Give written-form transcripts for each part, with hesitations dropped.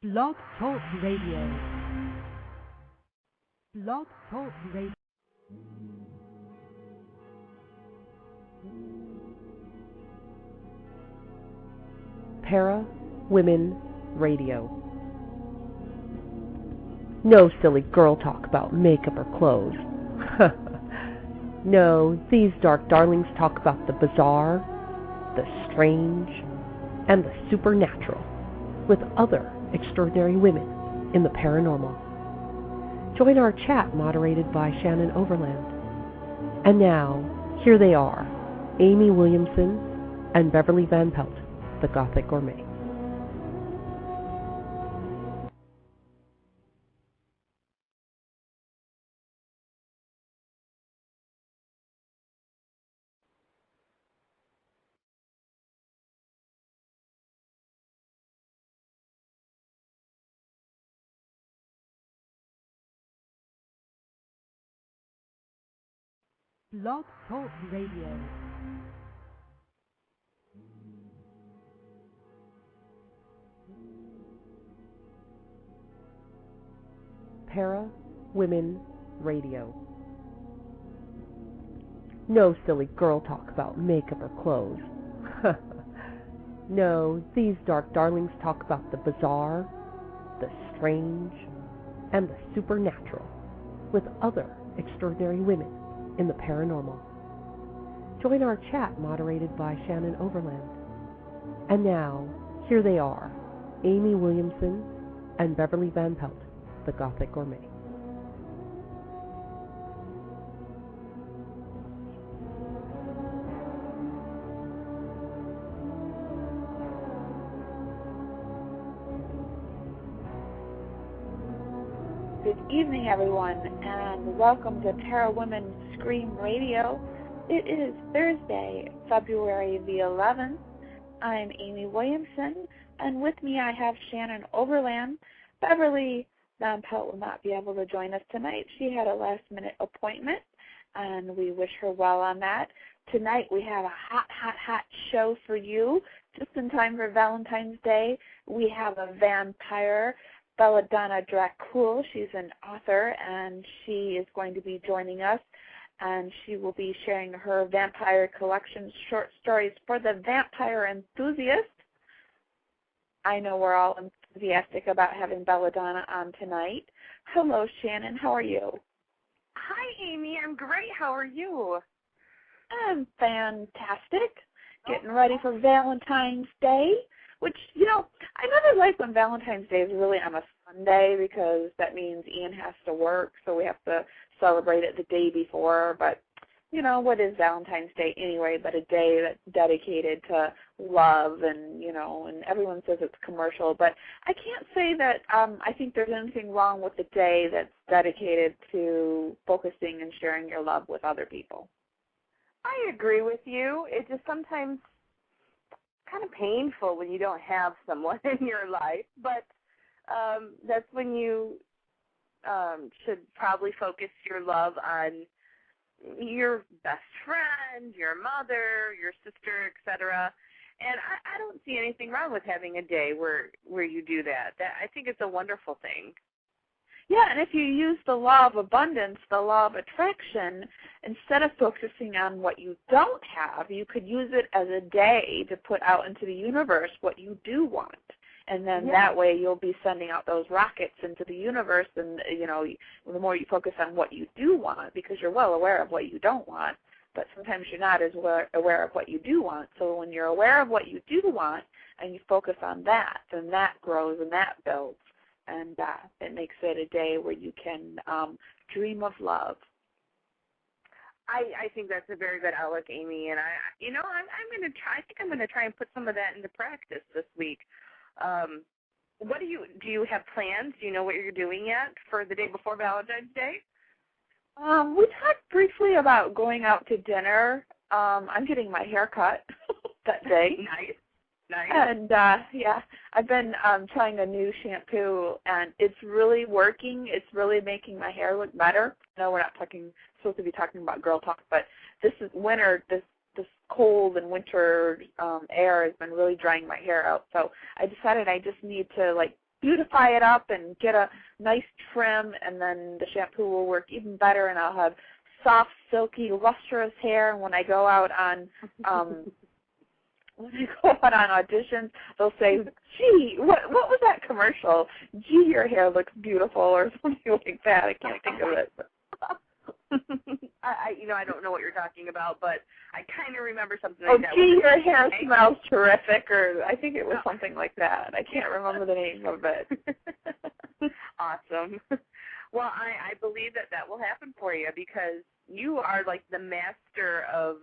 BlogTalk Radio. BlogTalk Radio. ParaWomen Radio. No silly girl talk about makeup or clothes. No, these dark darlings talk about the bizarre, the strange, and the supernatural with other extraordinary women in the paranormal. Join our chat moderated by Shannon Overland. And now, here they are, Amy Williamson and Beverly Van Pelt, the Gothic Gourmet. BlogTalk Radio. ParaWomen Radio. No silly girl talk about makeup or clothes. No, these dark darlings talk about the bizarre, the strange, and the supernatural with other extraordinary women in the paranormal. Join our chat moderated by Shannon Overland. And now, here they are, Amy Williamson and Beverly Van Pelt, the Gothic Gourmet. Good evening, everyone, and welcome to ParaWomen Scream Radio. It is Thursday, February the 11th. I'm Amy Williamson, and with me I have Shannon Overland. Beverly Van Pelt will not be able to join us tonight. She had a last-minute appointment, and we wish her well on that. Tonight we have a hot show for you, just in time for Valentine's Day. We have a vampire, Belladonna Drakoul. She's an author, and she is going to be joining us, and she will be sharing her vampire collection short stories for the vampire enthusiast. I know we're all enthusiastic about having Belladonna on tonight. Hello, Shannon. How are you? Hi, Amy. I'm great. How are you? I'm fantastic. Getting ready for Valentine's Day. Which, you know, I never like when Valentine's Day is really on a Sunday because that means Ian has to work, so we have to celebrate it the day before. But, you know, what is Valentine's Day anyway but a day that's dedicated to love and, you know, and everyone says it's commercial. But I can't say that I think there's anything wrong with the day that's dedicated to focusing and sharing your love with other people. I agree with you. It just sometimes kind of painful when you don't have someone in your life, but that's when you should probably focus your love on your best friend, your mother, your sister, etc. And I don't see anything wrong with having a day where you do that. I think it's a wonderful thing. Yeah, and if you use the law of abundance, the law of attraction, instead of focusing on what you don't have, you could use it as a day to put out into the universe what you do want. And then that way you'll be sending out those rockets into the universe, and, you know, the more you focus on what you do want, because you're well aware of what you don't want, but sometimes you're not as aware of what you do want. So when you're aware of what you do want and you focus on that, then that grows and that builds. And it makes it a day where you can dream of love. I think that's a very good outlook, Amy. And I'm going to try. I think I'm going to try and put some of that into practice this week. What do you have plans? Do you know what you're doing yet for the day before Valentine's Day? We talked briefly about going out to dinner. I'm getting my hair cut that day. Nice. And, I've been trying a new shampoo, and it's really working. It's really making my hair look better. No, we're not supposed to be talking about girl talk, but this is winter. This cold and winter air has been really drying my hair out. So I decided I just need to, like, beautify it up and get a nice trim, and then the shampoo will work even better, and I'll have soft, silky, lustrous hair. And when I go out on auditions, they'll say, "Gee, what was that commercial? Gee, your hair looks beautiful," or something like that. I can't think of it. I don't know what you're talking about, but I kind of remember something like that. Oh, gee, your hair smells terrific, or I think it was something like that. I can't remember the name of it. Awesome. Well, I believe that will happen for you, because you are like the master of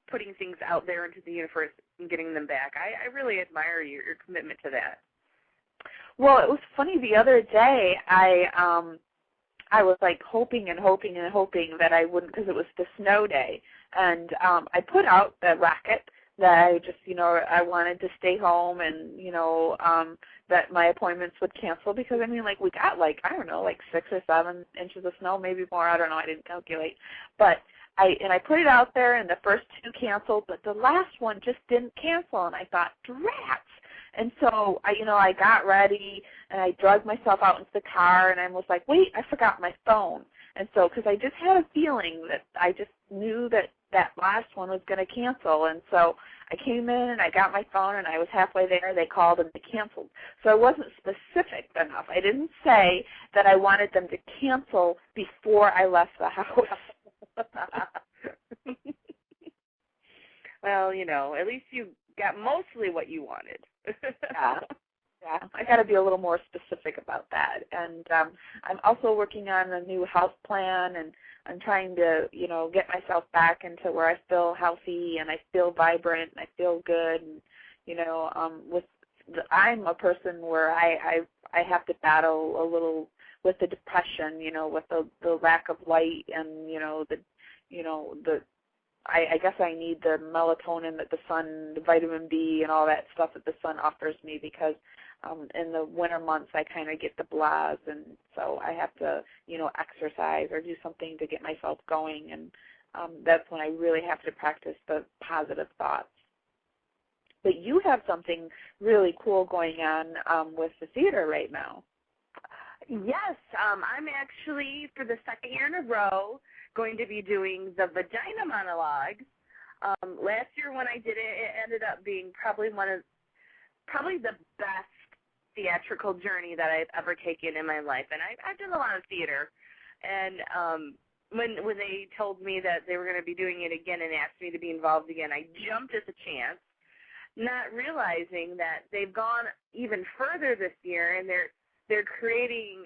putting things out there into the universe and getting them back. I really admire your commitment to that. Well, it was funny the other day. I was like hoping and hoping and hoping that I wouldn't, because it was the snow day, and I put out the racket that I just, I wanted to stay home, and that my appointments would cancel, because we got 6 or 7 inches of snow, maybe more. I don't know. I didn't calculate, but I put it out there, and the first 2 canceled, but the last one just didn't cancel, and I thought, drats. And so I got ready, and I dragged myself out into the car, and I was like, wait, I forgot my phone. And so, because I just had a feeling that I just knew that last one was going to cancel. And so I came in, and I got my phone, and I was halfway there. They called, and they canceled. So I wasn't specific enough. I didn't say that I wanted them to cancel before I left the house. Well, at least you got mostly what you wanted. Yeah, I got to be a little more specific about that. And I'm also working on a new health plan, and I'm trying to, get myself back into where I feel healthy and I feel vibrant and I feel good. And, I'm a person where I have to battle a little with the depression, with the lack of light, and I guess I need the melatonin that the sun, the vitamin B, and all that stuff that the sun offers me, because in the winter months I kind of get the blahs, and so I have to, exercise or do something to get myself going, and that's when I really have to practice the positive thoughts. But you have something really cool going on with the theater right now. Yes, I'm actually, for the 2nd year in a row, going to be doing the vagina monologues. Last year when I did it, it ended up being probably the best theatrical journey that I've ever taken in my life. And I've done a lot of theater. And when they told me that they were going to be doing it again and asked me to be involved again, I jumped at the chance, not realizing that they've gone even further this year, and they're creating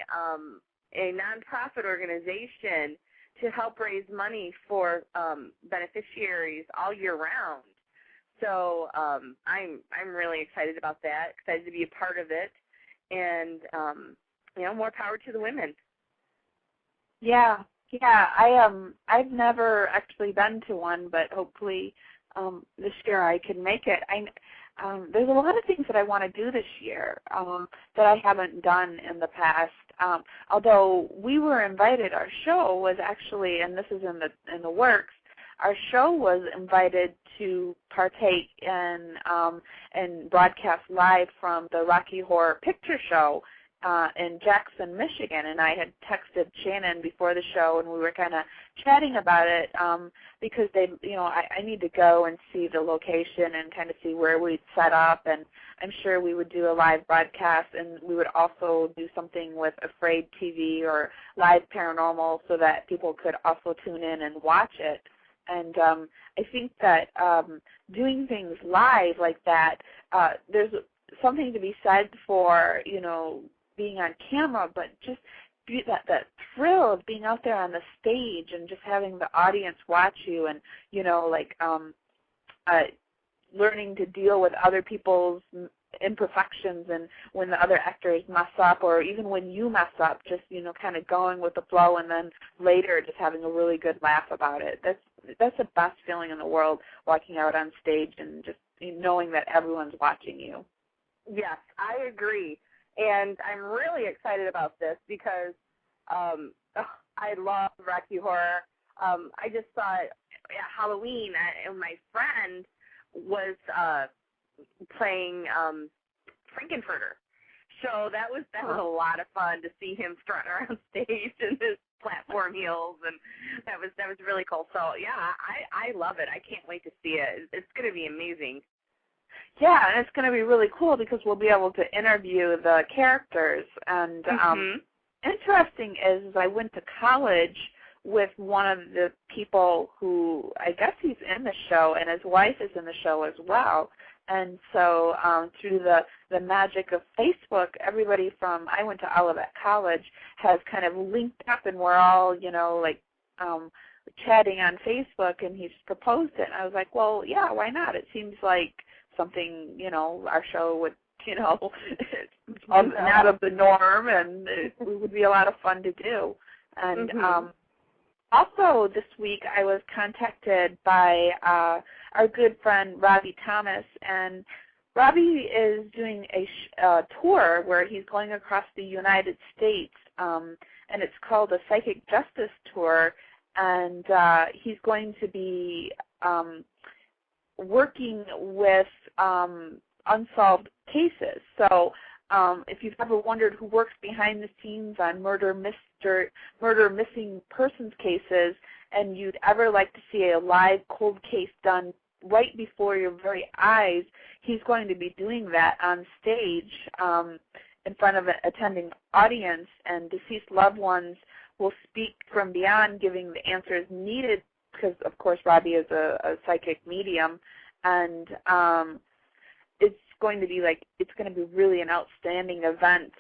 a nonprofit organization to help raise money for beneficiaries all year round. So I'm really excited about that, excited to be a part of it, and more power to the women. Yeah, I've never actually been to one, but hopefully this year I can make it. There's a lot of things that I want to do this year that I haven't done in the past. Although we were invited, our show was actually, and this is in the works, our show was invited to partake in broadcast live from the Rocky Horror Picture Show in Jackson, Michigan, and I had texted Shannon before the show, and we were kind of chatting about it because I need to go and see the location and kind of see where we'd set up, and I'm sure we would do a live broadcast, and we would also do something with Afraid TV or Live Paranormal so that people could also tune in and watch it. And I think that doing things live like that, there's something to be said for, being on camera, but just that thrill of being out there on the stage and just having the audience watch you, and learning to deal with other people's imperfections, and when the other actors mess up, or even when you mess up, just kind of going with the flow, and then later just having a really good laugh about it. That's the best feeling in the world, walking out on stage and just knowing that everyone's watching you. Yes, I agree. And I'm really excited about this because I love Rocky Horror. I just saw it at Halloween, and my friend was playing Frankenfurter. show. That was a lot of fun to see him strutting around stage in his platform heels, and that was really cool. So yeah, I love it. I can't wait to see it. It's going to be amazing. Yeah, and it's going to be really cool because we'll be able to interview the characters. And interesting is I went to college with one of the people who, I guess he's in the show, and his wife is in the show as well. And so through the magic of Facebook, everybody from, I went to Olivet College, has kind of linked up, and we're all, chatting on Facebook, and he's proposed it. And I was like, well, yeah, why not? It seems like something, our show would, out of the norm, and it would be a lot of fun to do. And also this week I was contacted by our good friend Robbie Thomas, and Robbie is doing a tour where he's going across the United States, and it's called a Psychic Justice Tour, and he's going to be working with unsolved cases. So if you've ever wondered who works behind the scenes on murder, missing persons cases, and you'd ever like to see a live cold case done right before your very eyes, he's going to be doing that on stage in front of an attending audience, and deceased loved ones will speak from beyond, giving the answers needed, because, of course, Robbie is a psychic medium, and it's going to be really an outstanding event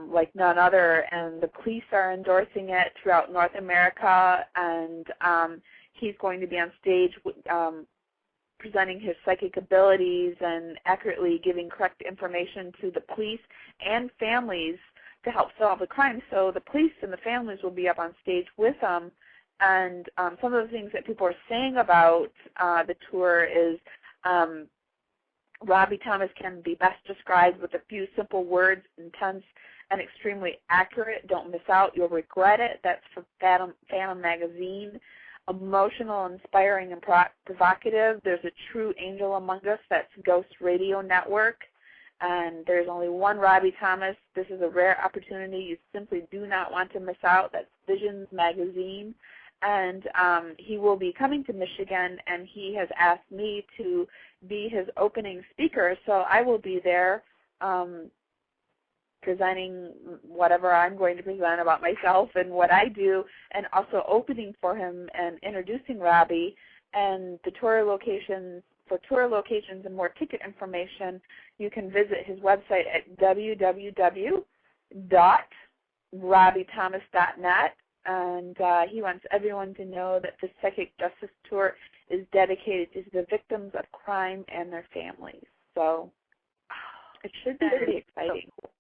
like none other, and the police are endorsing it throughout North America, and he's going to be on stage presenting his psychic abilities and accurately giving correct information to the police and families to help solve the crime. So the police and the families will be up on stage with them, and some of the things that people are saying about the tour is Robbie Thomas can be best described with a few simple words: intense and extremely accurate. Don't miss out. You'll regret it. That's for Phantom Magazine. Emotional, inspiring, and provocative. There's a true angel among us. That's Ghost Radio Network. And there's only one Robbie Thomas. This is a rare opportunity you simply do not want to miss out. That's Visions Magazine. And he will be coming to Michigan, and he has asked me to be his opening speaker. So I will be there presenting whatever I'm going to present about myself and what I do, and also opening for him and introducing Robbie. And the tour locations, for tour locations and more ticket information, you can visit his website at www.robbiethomas.net. And he wants everyone to know that the Psychic Justice Tour is dedicated to the victims of crime and their families. So it should be pretty exciting. So cool.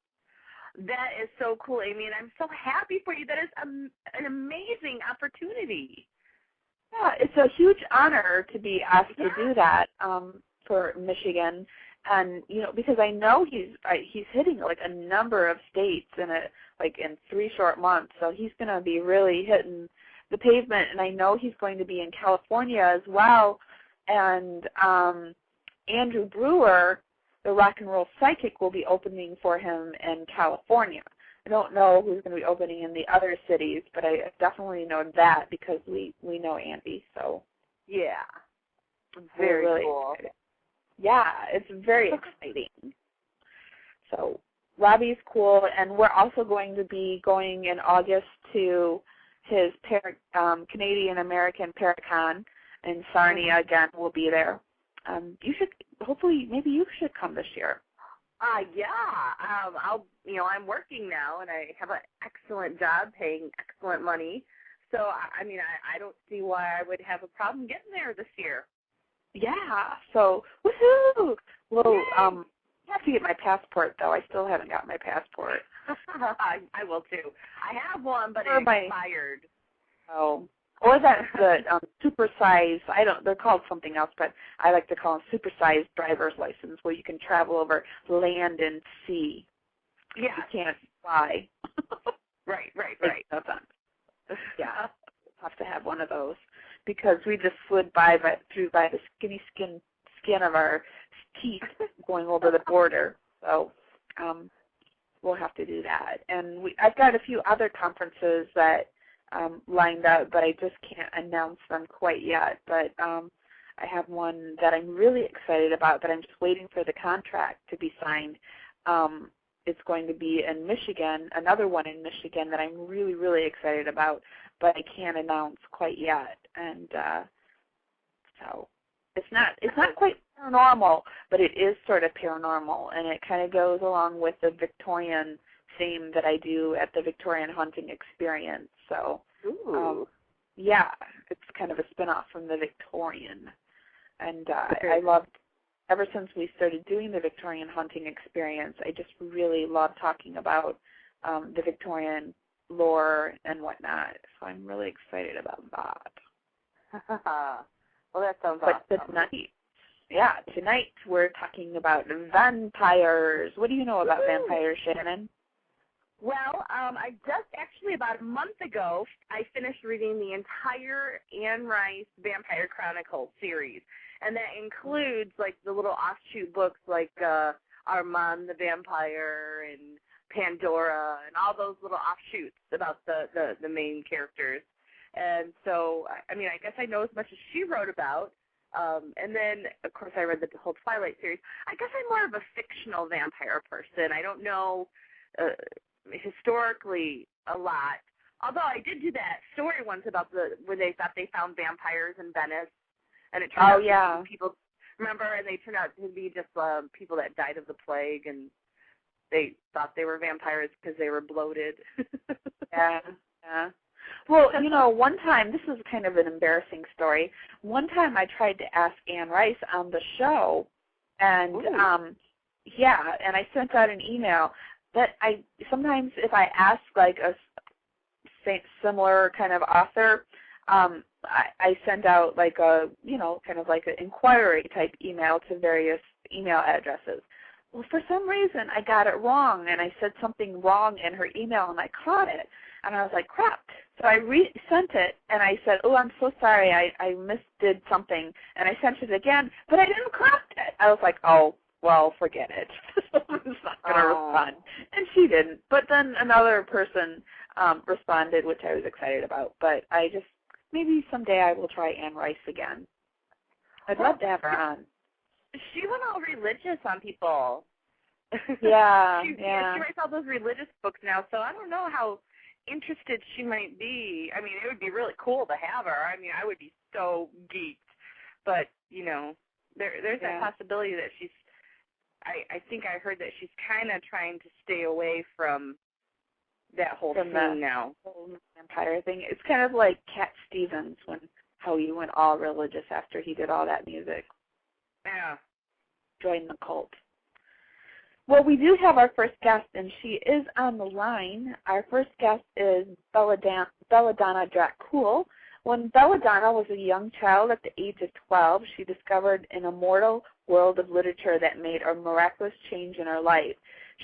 That is so cool, Amy, and I'm so happy for you. That is an amazing opportunity. Yeah, it's a huge honor to be asked to do that for Michigan, and because I know he's hitting like a number of states in 3 short months, so he's going to be really hitting the pavement, and I know he's going to be in California as well, and Andrew Brewer, the rock and roll psychic, will be opening for him in California. I don't know who's going to be opening in the other cities, but I definitely know that because we know Andy. So yeah, very really cool. Excited. Yeah, it's very exciting. So Robbie's cool, and we're also going to be going in August to his Canadian American Paracon in Sarnia. Again, we'll be there. You should maybe you should come this year. I'm working now, and I have an excellent job paying excellent money. So, I don't see why I would have a problem getting there this year. Yeah. So, woohoo! Well, I have to get my passport, though. I still haven't got my passport. I will, too. I have one, but it expired. Oh. Or that's the supersized, they're called something else, but I like to call them supersized driver's license, where you can travel over land and sea. Yeah. You can't fly. Right. No sense. Yeah, have to have one of those, because we just slid by the skinny skin of our teeth going over the border. So we'll have to do that. And I've got a few other conferences that lined up, but I just can't announce them quite yet. But I have one that I'm really excited about, but I'm just waiting for the contract to be signed. It's going to be in Michigan, another one in Michigan that I'm really, really excited about, but I can't announce quite yet. And so it's not quite paranormal, but it is sort of paranormal, and it kind of goes along with the Victorian theme that I do at the Victorian Hunting Experience. So, yeah, it's kind of a spin-off from the Victorian. And I loved, ever since we started doing the Victorian Hunting Experience, I just really love talking about the Victorian lore and whatnot. So I'm really excited about that. Well, that sounds awesome. But tonight we're talking about vampires. What do you know about vampires, Shannon? Well, I just actually about a month ago, I finished reading the entire Anne Rice Vampire Chronicles series, and that includes like the little offshoot books like Armand the Vampire and Pandora and all those little offshoots about the main characters. And so, I mean, I guess I know as much as she wrote about. And then, of course, I read the whole Twilight series. I guess I'm more of a fictional vampire person. I don't know historically a lot. Although I did do that story once about where they thought they found vampires in Venice, and it turned out to be people. Remember, and they turned out to be just people that died of the plague, and they thought they were vampires because they were bloated. Yeah. Well, you know, one time, this is kind of an embarrassing story. One time I tried to ask Anne Rice on the show, and and I sent out an email that sometimes if I ask like a similar kind of author, I send out like a, kind of like an inquiry type email to various email addresses. Well, for some reason I got it wrong, and I said something wrong in her email, and I caught it. And I was like, crap. So I sent it, and I said, oh, I'm so sorry, I misdid something. And I sent it again, but I didn't correct it. I was like, oh, well, forget it. Someone's not going to respond. And she didn't. But then another person responded, which I was excited about. But maybe someday I will try Anne Rice again. I'd love to have her on. She went all religious on people. Yeah, she writes all those religious books now, so I don't know how interested she might be. I mean, it would be really cool to have her. I mean, I would be so geeked. But, there's that possibility that she's, I think I heard that she's kind of trying to stay away from that whole thing now. Whole vampire thing. It's kind of like Cat Stevens, how he went all religious after he did all that music. Yeah. Joined the cult. Well, we do have our first guest, and she is on the line. Our first guest is Belladonna Drakoul. When Belladonna was a young child at the age of 12, she discovered an immortal world of literature that made a miraculous change in her life.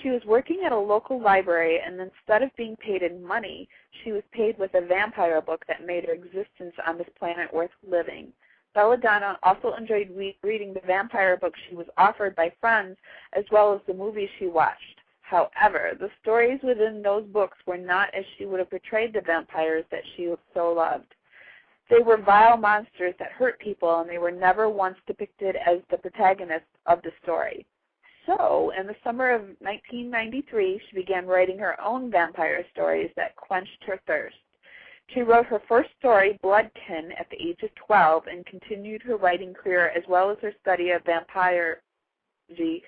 She was working at a local library, and instead of being paid in money, she was paid with a vampire book that made her existence on this planet worth living. Belladonna also enjoyed reading the vampire books she was offered by friends, as well as the movies she watched. However, the stories within those books were not as she would have portrayed the vampires that she so loved. They were vile monsters that hurt people, and they were never once depicted as the protagonists of the story. So, in the summer of 1993, she began writing her own vampire stories that quenched her thirst. She wrote her first story, Bloodkin, at the age of 12 and continued her writing career as well as her study of vampirology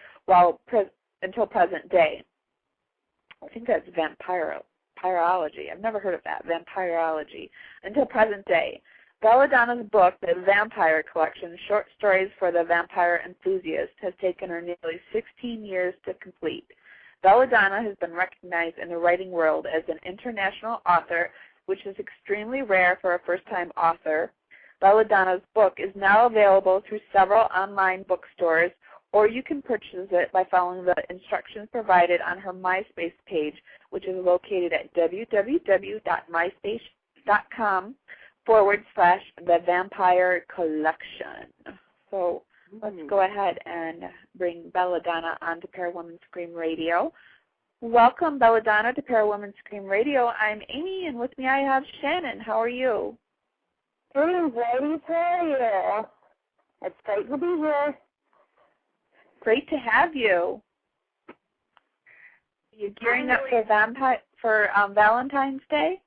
until present day. I think that's vampirology. I've never heard of that, vampirology, until present day. Belladonna's book, The Vampire Collection, Short Stories for the Vampire Enthusiast, has taken her nearly 16 years to complete. Belladonna has been recognized in the writing world as an international author, which is extremely rare for a first-time author. Belladonna's book is now available through several online bookstores, or you can purchase it by following the instructions provided on her MySpace page, which is located at www.myspace.com/The Vampire Collection. So let's go ahead and bring Belladonna onto ParaWoman Scream Radio. Welcome, Belladonna, to ParaWoman Scream Radio. I'm Amy, and with me I have Shannon. How are you? Greetings, ladies. How are you? It's great to be here. Great to have you. Are you gearing up for Valentine's Day?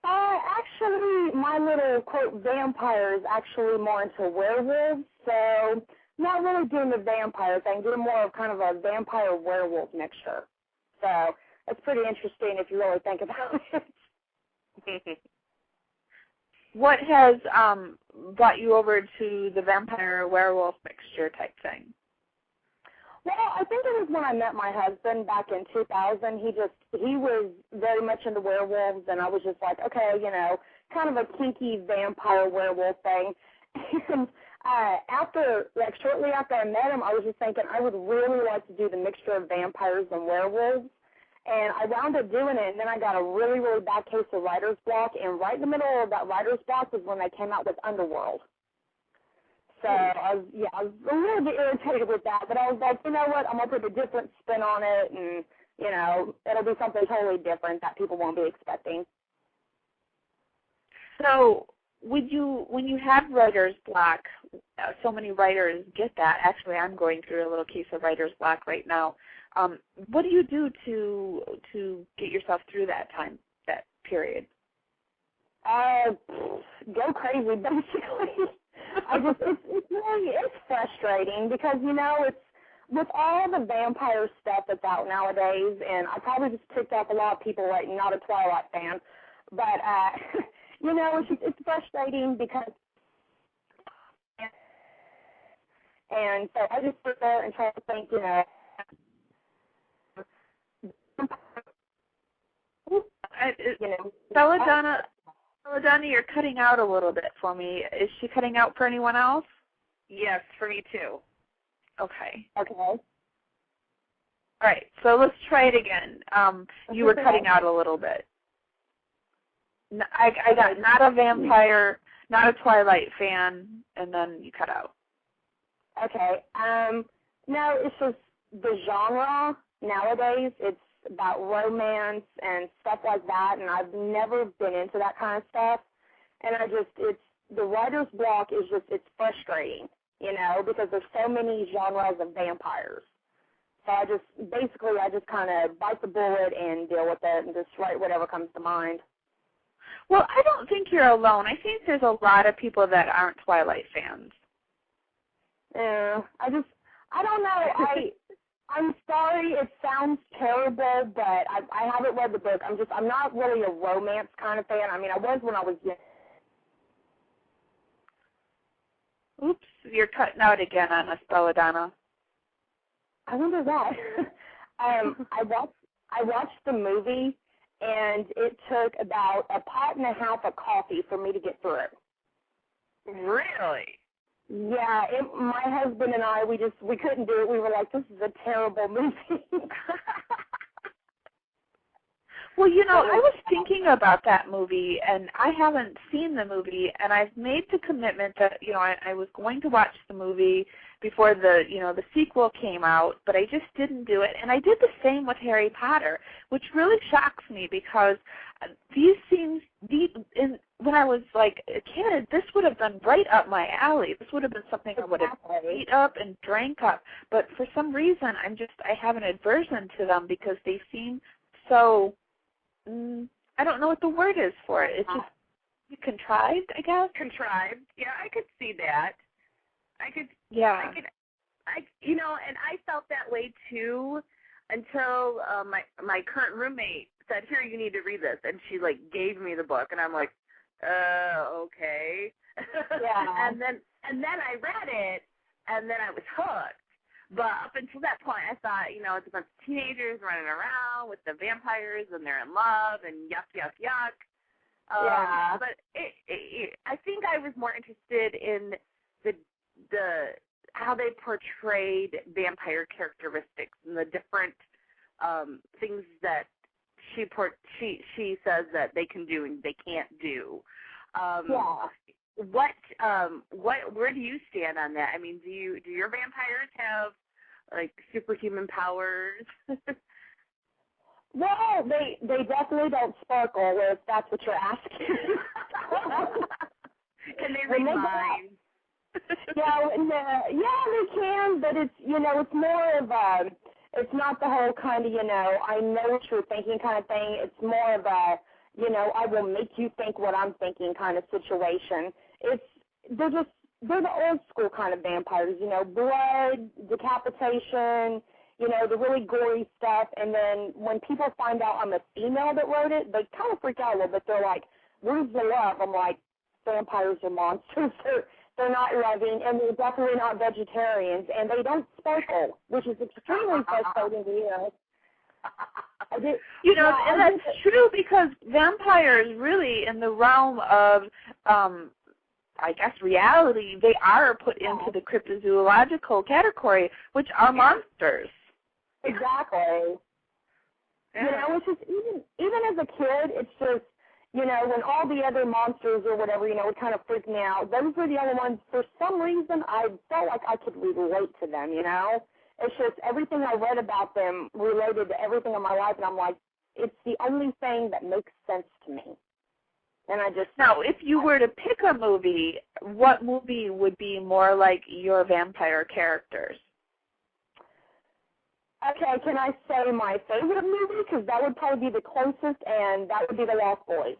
Actually, my little, quote, vampire is actually more into werewolves, so not really doing the vampire thing, doing more of kind of a vampire-werewolf mixture. So it's pretty interesting if you really think about it. What has brought you over to the vampire-werewolf mixture type thing? Well, I think it was when I met my husband back in 2000. He was very much into werewolves, and I was just like, okay, kind of a kinky vampire werewolf thing. And shortly after I met him, I was just thinking I would really like to do the mixture of vampires and werewolves. And I wound up doing it, and then I got a really, really bad case of writer's block, and right in the middle of that writer's block was when they came out with Underworld. So I was a little bit irritated with that, but I was like, you know what, I'm going to put a different spin on it, and, it'll be something totally different that people won't be expecting. So when you have writer's block, so many writers get that. Actually, I'm going through a little case of writer's block right now. What do you do to get yourself through that period? Go crazy, basically. It's frustrating because, it's with all the vampire stuff that's out nowadays, and I probably just ticked off a lot of people like not a Twilight fan, but, it's frustrating because, and so I just sit there and try to think, Belladonna, you're cutting out a little bit for me. Is she cutting out for anyone else? Yes, for me too. Okay. Okay. All right, so let's try it again. You were cutting out a little bit. I got not a vampire, not a Twilight fan, and then you cut out. Okay. No, it's just the genre nowadays. It's about romance and stuff like that, and I've never been into that kind of stuff. And the writer's block is it's frustrating, because there's so many genres of vampires. So I just kind of bite the bullet and deal with it and just write whatever comes to mind. Well, I don't think you're alone. I think there's a lot of people that aren't Twilight fans. Yeah, I don't know. I'm sorry, it sounds terrible, but I haven't read the book. I'm not really a romance kind of fan. I mean, I was when I was young. Oops, you're cutting out again on us, Belladonna. I wonder why. I watched the movie, and it took about a pot and a half of coffee for me to get through it. Really? Yeah, my husband and I, we couldn't do it. We were like, this is a terrible movie. Well, I was thinking about that movie, and I haven't seen the movie, and I've made the commitment that, I was going to watch the movie before the sequel came out, but I just didn't do it. And I did the same with Harry Potter, which really shocks me because these scenes, when I was like a kid, this would have been right up my alley. This would have been something I would have ate up and drank up. But for some reason, I have an aversion to them because they seem so, I don't know what the word is for it. It's just contrived, I guess. Contrived. Yeah, I could see that. Yeah. And I felt that way too until my current roommate said, "Here, you need to read this," and she gave me the book, and I'm like, okay. Yeah. and then I read it, and then I was hooked. But up until that point, I thought, it's a bunch of teenagers running around with the vampires, and they're in love, and yuck, yuck, yuck. Yeah. But I think I was more interested in the how they portrayed vampire characteristics and the different things that she says that they can do and they can't do. Yeah. Where do you stand on that? I mean, do your vampires have superhuman powers? Well, they definitely don't sparkle, if that's what you're asking. Can they read minds? Yeah, they can, but it's, it's more of a, it's not the whole kind of, I know what you're thinking kind of thing. It's more of a, I will make you think what I'm thinking kind of situation. They're the old school kind of vampires, blood, decapitation, the really gory stuff. And then when people find out I'm a female that wrote it, they kind of freak out a little bit. They're like, where's the love? I'm like, vampires are monsters. They're not loving, and they're definitely not vegetarians, and they don't sparkle, which is extremely frustrating to hear. And that's true, because vampires really, in the realm of, I guess, reality, they are put into the cryptozoological category, which are monsters. Exactly. Yeah. It's just, even as a kid, it's just, when all the other monsters or whatever, would kind of freak me out, those were the only ones, for some reason, I felt like I could relate to them, It's just everything I read about them related to everything in my life, and I'm like, it's the only thing that makes sense to me. And I just... Now, if you were to pick a movie, what movie would be more like your vampire characters? Okay, can I say my favorite movie? Because that would probably be the closest, and that would be The Lost Boys.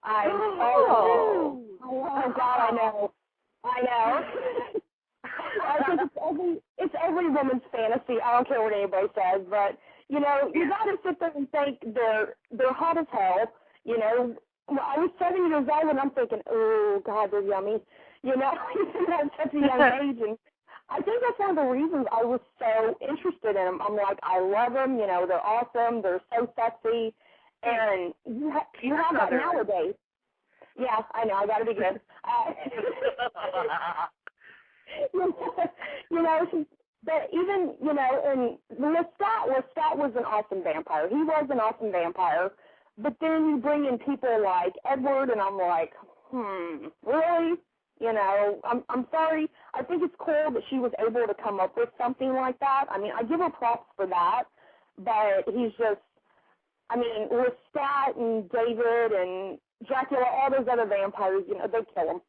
Oh, God, I know. I think it's every woman's fantasy. I don't care what anybody says, but, you got to sit there and think they're hot as hell. I was 7 years old, and I'm thinking, oh, God, they're yummy. Even at such a young age, and I think that's one of the reasons I was so interested in them. I'm like, I love them. They're awesome. They're so sexy. And you have that nowadays. Yeah, I know. I got to be good. But even, and Lestat was an awesome vampire. He was an awesome vampire. But then you bring in people like Edward, and I'm like, really? I'm sorry. I think it's cool that she was able to come up with something like that. I mean, I give her props for that, but he's just, Lestat and David and Dracula, all those other vampires, they kill him.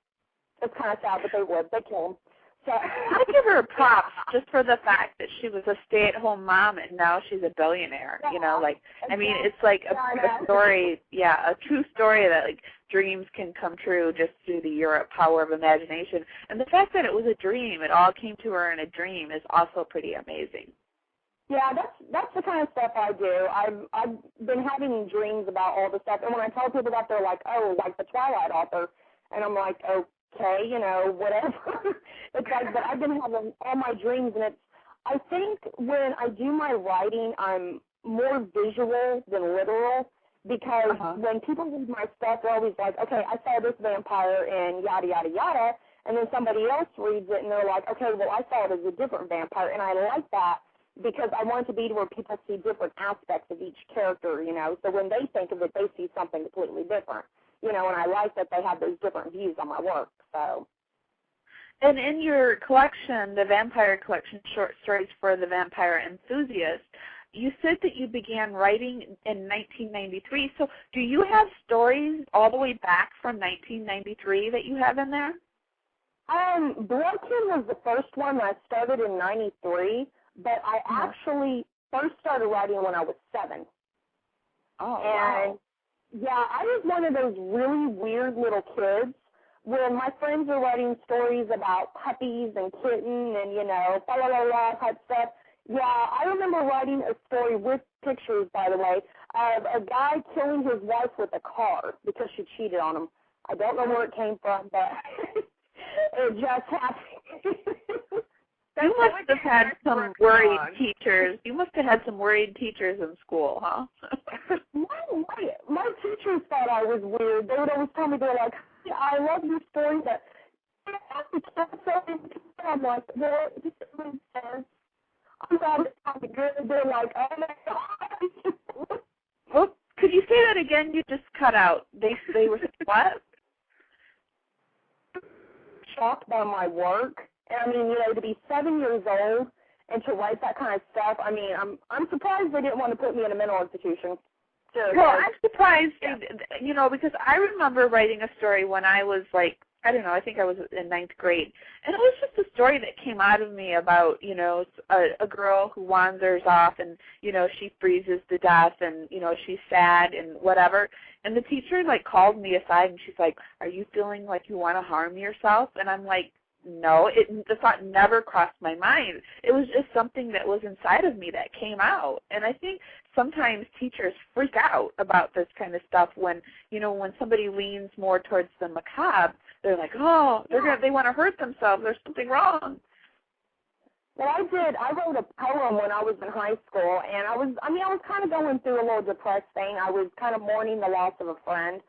It's kind of sad, but they would. They kill him. So I give her props just for the fact that she was a stay-at-home mom and now she's a billionaire. It's like a story, a true story that like dreams can come true just through the power of imagination. And the fact that it was a dream, it all came to her in a dream, is also pretty amazing. Yeah, that's the kind of stuff I do. I've been having dreams about all this stuff, and when I tell people that, they're like, oh, like the Twilight author, and I'm like, okay, whatever. It's like, but I've been having all my dreams, and I think when I do my writing, I'm more visual than literal, because when people read my stuff, they're always like, okay, I saw this vampire and yada, yada, yada, and then somebody else reads it, and they're like, okay, well, I saw it as a different vampire, and I like that, because I want it to be to where people see different aspects of each character, so when they think of it, they see something completely different. And I like that they have those different views on my work, so. And in your collection, the Vampire Collection, Short Stories for the Vampire Enthusiast, you said that you began writing in 1993. So do you have stories all the way back from 1993 that you have in there? Broken was the first one that I started in 93, but I actually first started writing when I was 7. Oh, and wow. Yeah, I was one of those really weird little kids when my friends are writing stories about puppies and kittens and, la type stuff. Yeah, I remember writing a story with pictures, by the way, of a guy killing his wife with a car because she cheated on him. I don't know where it came from, but it just happened. You must have had some worried teachers. You must have had some worried teachers in school, huh? My teachers thought I was weird. They would always tell me, they're like, I love your story, but I'm like, well, it just makes sense. I'm glad it's probably good. They're like, oh my God. Well, could you say that again? You just cut out. They were what? Shocked by my work. And I mean, to be 7 years old and to write that kind of stuff. I mean, I'm surprised they didn't want to put me in a mental institution. Seriously. Well, I'm surprised, you know, because I remember writing a story when I was like, I don't know, I think I was in 9th grade, and it was just a story that came out of me about, you know, a girl who wanders off and, you know, she freezes to death and, you know, she's sad and whatever. And the teacher, like, called me aside and she's like, are you feeling like you want to harm yourself? And I'm like, no, the thought never crossed my mind. It was just something that was inside of me that came out. And I think sometimes teachers freak out about this kind of stuff when, you know, when somebody leans more towards the macabre, they're like, oh, they want to hurt themselves. There's something wrong. Well, I wrote a poem when I was in high school, and I was kind of going through a little depressed thing. I was kind of mourning the loss of a friend.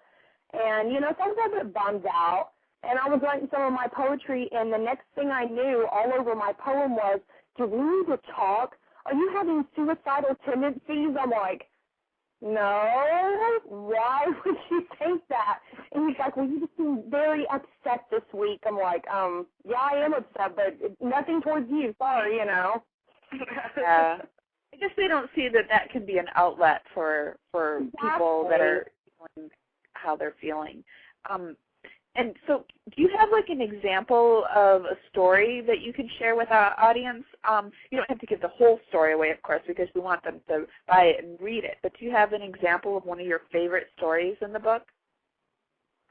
And, you know, so I was a bit bummed out. And I was writing some of my poetry, and the next thing I knew, all over my poem was, do we need to talk? Are you having suicidal tendencies? I'm like, no, why would you think that? And he's like, well, you just seem very upset this week. I'm like, yeah, I am upset, but nothing towards you. Sorry, you know. Yeah. I guess they don't see that can be an outlet for people that are feeling how they're feeling. And so do you have, like, an example of a story that you can share with our audience? You don't have to give the whole story away, of course, because we want them to buy it and read it. But do you have an example of one of your favorite stories in the book?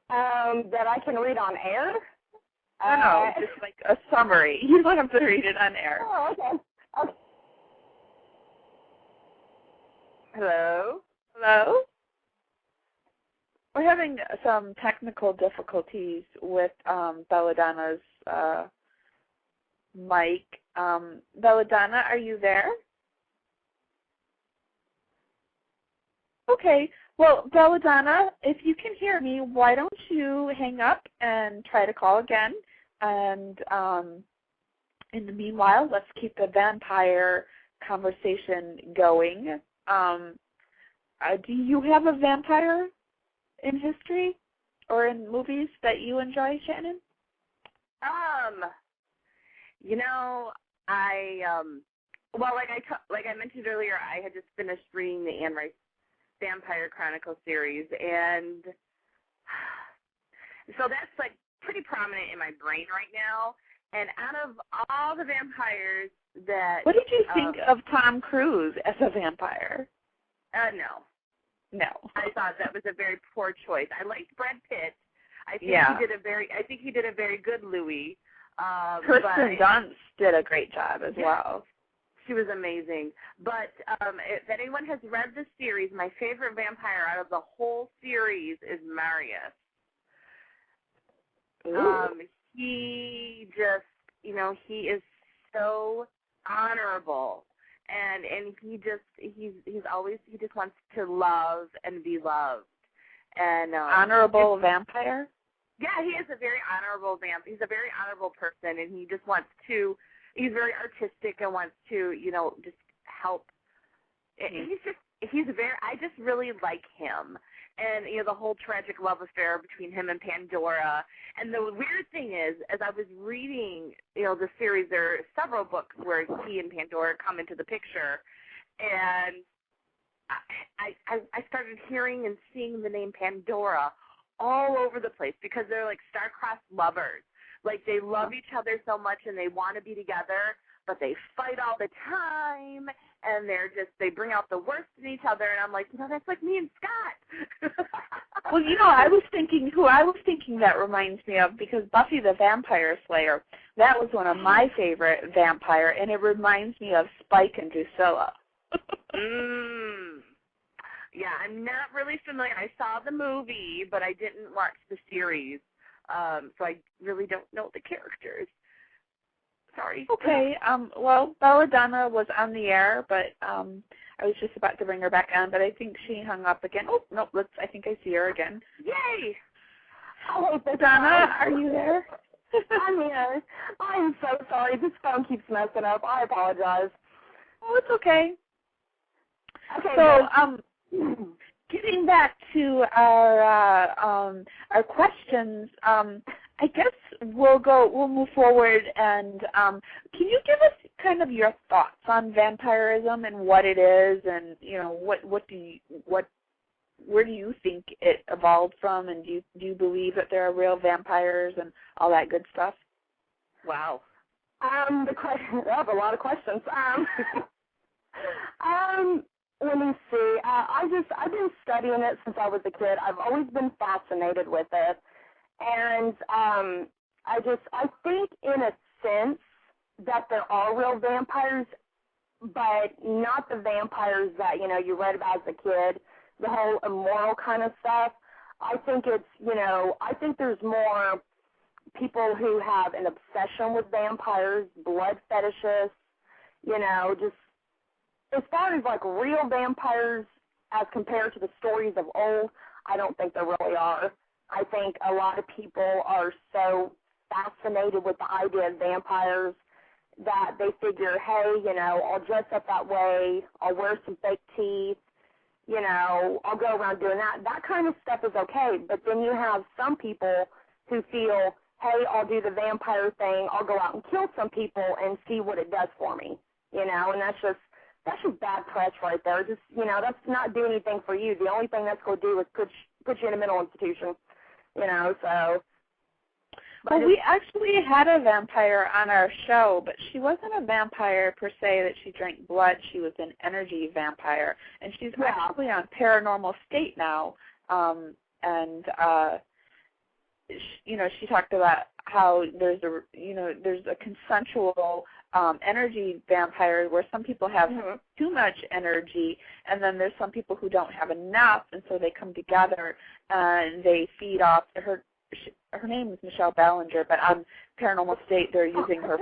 That I can read on air? No, just like a summary. You don't have to read it on air. Oh, okay. Hello? Hello? We're having some technical difficulties with Belladonna's mic. Belladonna, are you there? Okay. Well, Belladonna, if you can hear me, why don't you hang up and try to call again? And in the meanwhile, let's keep the vampire conversation going. Do you have a vampire in history or in movies that you enjoy, Shannon? You know, like I mentioned earlier, I had just finished reading the Anne Rice Vampire Chronicle series, and so that's like pretty prominent in my brain right now. And out of all the vampires that, what did you think of Tom Cruise as a vampire? No, I thought that was a very poor choice. I liked Brad Pitt. I think he did a very good Louis. Kirsten Dunst did a great job as well. She was amazing. But if anyone has read the series, my favorite vampire out of the whole series is Marius. He just, you know, he is so honorable. And he just wants to love and be loved. And honorable vampire? Yeah, he is a very honorable vampire. He's a very honorable person, and he just wants to. He's very artistic and wants to, you know, just help. I just really like him. And, you know, the whole tragic love affair between him and Pandora. And the weird thing is, as I was reading, you know, the series, there are several books where he and Pandora come into the picture. And I started hearing and seeing the name Pandora all over the place because they're like star-crossed lovers. Like, they love each other so much and they want to be together, but they fight all the time, and they bring out the worst in each other, and I'm like, you know, that's like me and Scott. Well, you know, I was thinking that reminds me of, because Buffy the Vampire Slayer, that was one of my favorite vampire, and it reminds me of Spike and Drusilla. Yeah, I'm not really familiar. I saw the movie, but I didn't watch the series, so I really don't know the characters. Sorry. Okay. Well, Belladonna was on the air, but I was just about to bring her back on, but I think she hung up again. Oh, no, I think I see her again. Yay! Oh, Donna, are you there? I'm here. I'm so sorry. This phone keeps messing up. I apologize. Oh, it's okay. Okay. So, getting back to our questions, I guess we'll move forward, and can you give us kind of your thoughts on vampirism and what it is, and where do you think it evolved from, and do you believe that there are real vampires and all that good stuff? Wow. That was a lot of questions. Let me see. I've been studying it since I was a kid. I've always been fascinated with it. And I think in a sense that there are real vampires, but not the vampires that, you read about as a kid, the whole immoral kind of stuff. I think I think there's more people who have an obsession with vampires, blood fetishists, just as far as like real vampires as compared to the stories of old, I don't think there really are. I think a lot of people are so fascinated with the idea of vampires that they figure, hey, I'll dress up that way, I'll wear some fake teeth, I'll go around doing that. That kind of stuff is okay, but then you have some people who feel, hey, I'll do the vampire thing, I'll go out and kill some people and see what it does for me, and that's just bad press right there. Just, that's not doing anything for you. The only thing that's going to do is put you in a mental institution, so. Well, we actually had a vampire on our show, but she wasn't a vampire per se that she drank blood. She was an energy vampire, and she's actually on Paranormal State now. She talked about how there's a consensual energy vampire where some people have too much energy, and then there's some people who don't have enough, and so they come together and they feed off her name is Michelle Ballinger, but on Paranormal State they're using her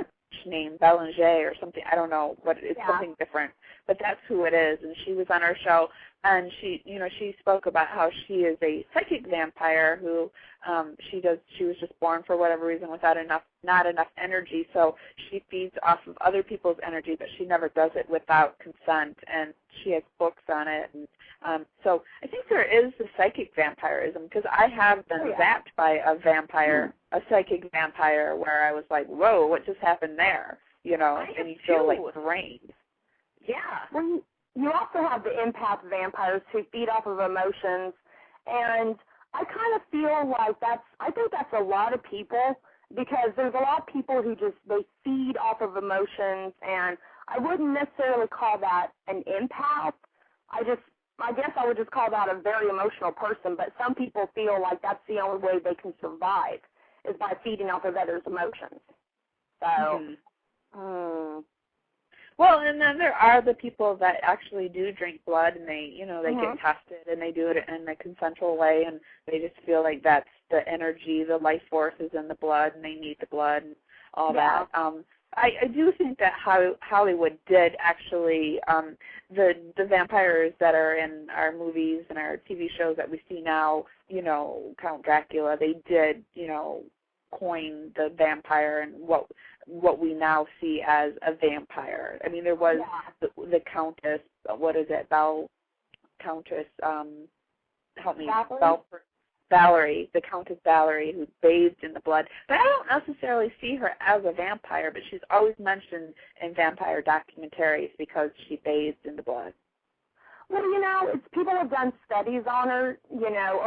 name Ballinger or something. I don't know, but it's something different. But that's who it is, and she was on our show, and she spoke about how she is a psychic vampire who she was just born for whatever reason without not enough energy, so she feeds off of other people's energy, but she never does it without consent, and she has books on it, and so I think there is the psychic vampirism, because I have been zapped by a vampire, a psychic vampire, where I was like, whoa, what just happened there? And you feel like drained. Yeah. Well, you also have the empath vampires who feed off of emotions, and I kind of feel like I think that's a lot of people, because there's a lot of people who they feed off of emotions, and I wouldn't necessarily call that an empath. I guess I would just call that a very emotional person, but some people feel like that's the only way they can survive is by feeding off of others' emotions. So, Well, and then there are the people that actually do drink blood, and they get tested, and they do it in a consensual way, and they just feel like that's the energy, the life force is in the blood, and they need the blood and all that. I do think that Hollywood did actually, the vampires that are in our movies and our TV shows that we see now, Count Dracula, they did, coin the vampire and what we now see as a vampire. I mean, there was the Countess, what is it, Countess, help me, Valerie, the Countess Valerie, who bathed in the blood. But I don't necessarily see her as a vampire, but she's always mentioned in vampire documentaries because she bathed in the blood. Well, people have done studies on her,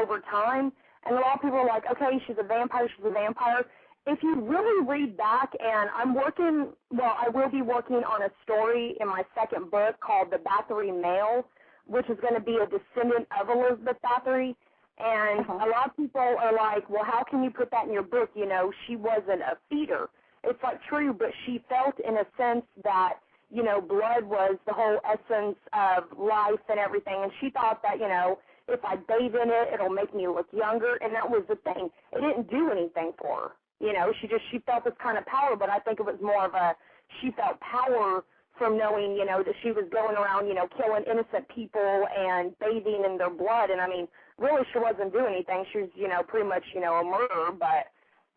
over time, and a lot of people are like, okay, she's a vampire. If you really read back, and I will be working on a story in my second book called The Bathory Male, which is going to be a descendant of Elizabeth Bathory. And a lot of people are like, well, how can you put that in your book? She wasn't a feeder. It's like true, but she felt in a sense that, blood was the whole essence of life and everything. And she thought that, if I bathe in it, it'll make me look younger. And that was the thing. It didn't do anything for her. She felt this kind of power, but I think it was more of she felt power from knowing, that she was going around, killing innocent people and bathing in their blood. And I mean, really she wasn't doing anything. She was, pretty much, a murderer, but,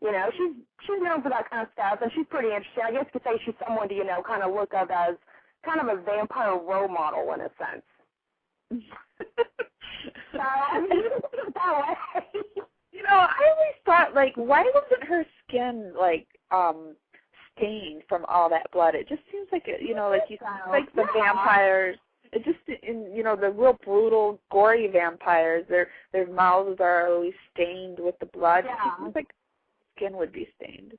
she's known for that kind of stuff, and she's pretty interesting. I guess you could say she's someone to, kind of look up as kind of a vampire role model in a sense. So, I mean, you can put it that way. I always thought like, why wasn't her skin, like, stained from all that blood? It just seems like, you know, like, like the vampires. It just, you know, the real brutal, gory vampires, their mouths are always stained with the blood. Yeah. It seems like skin would be stained.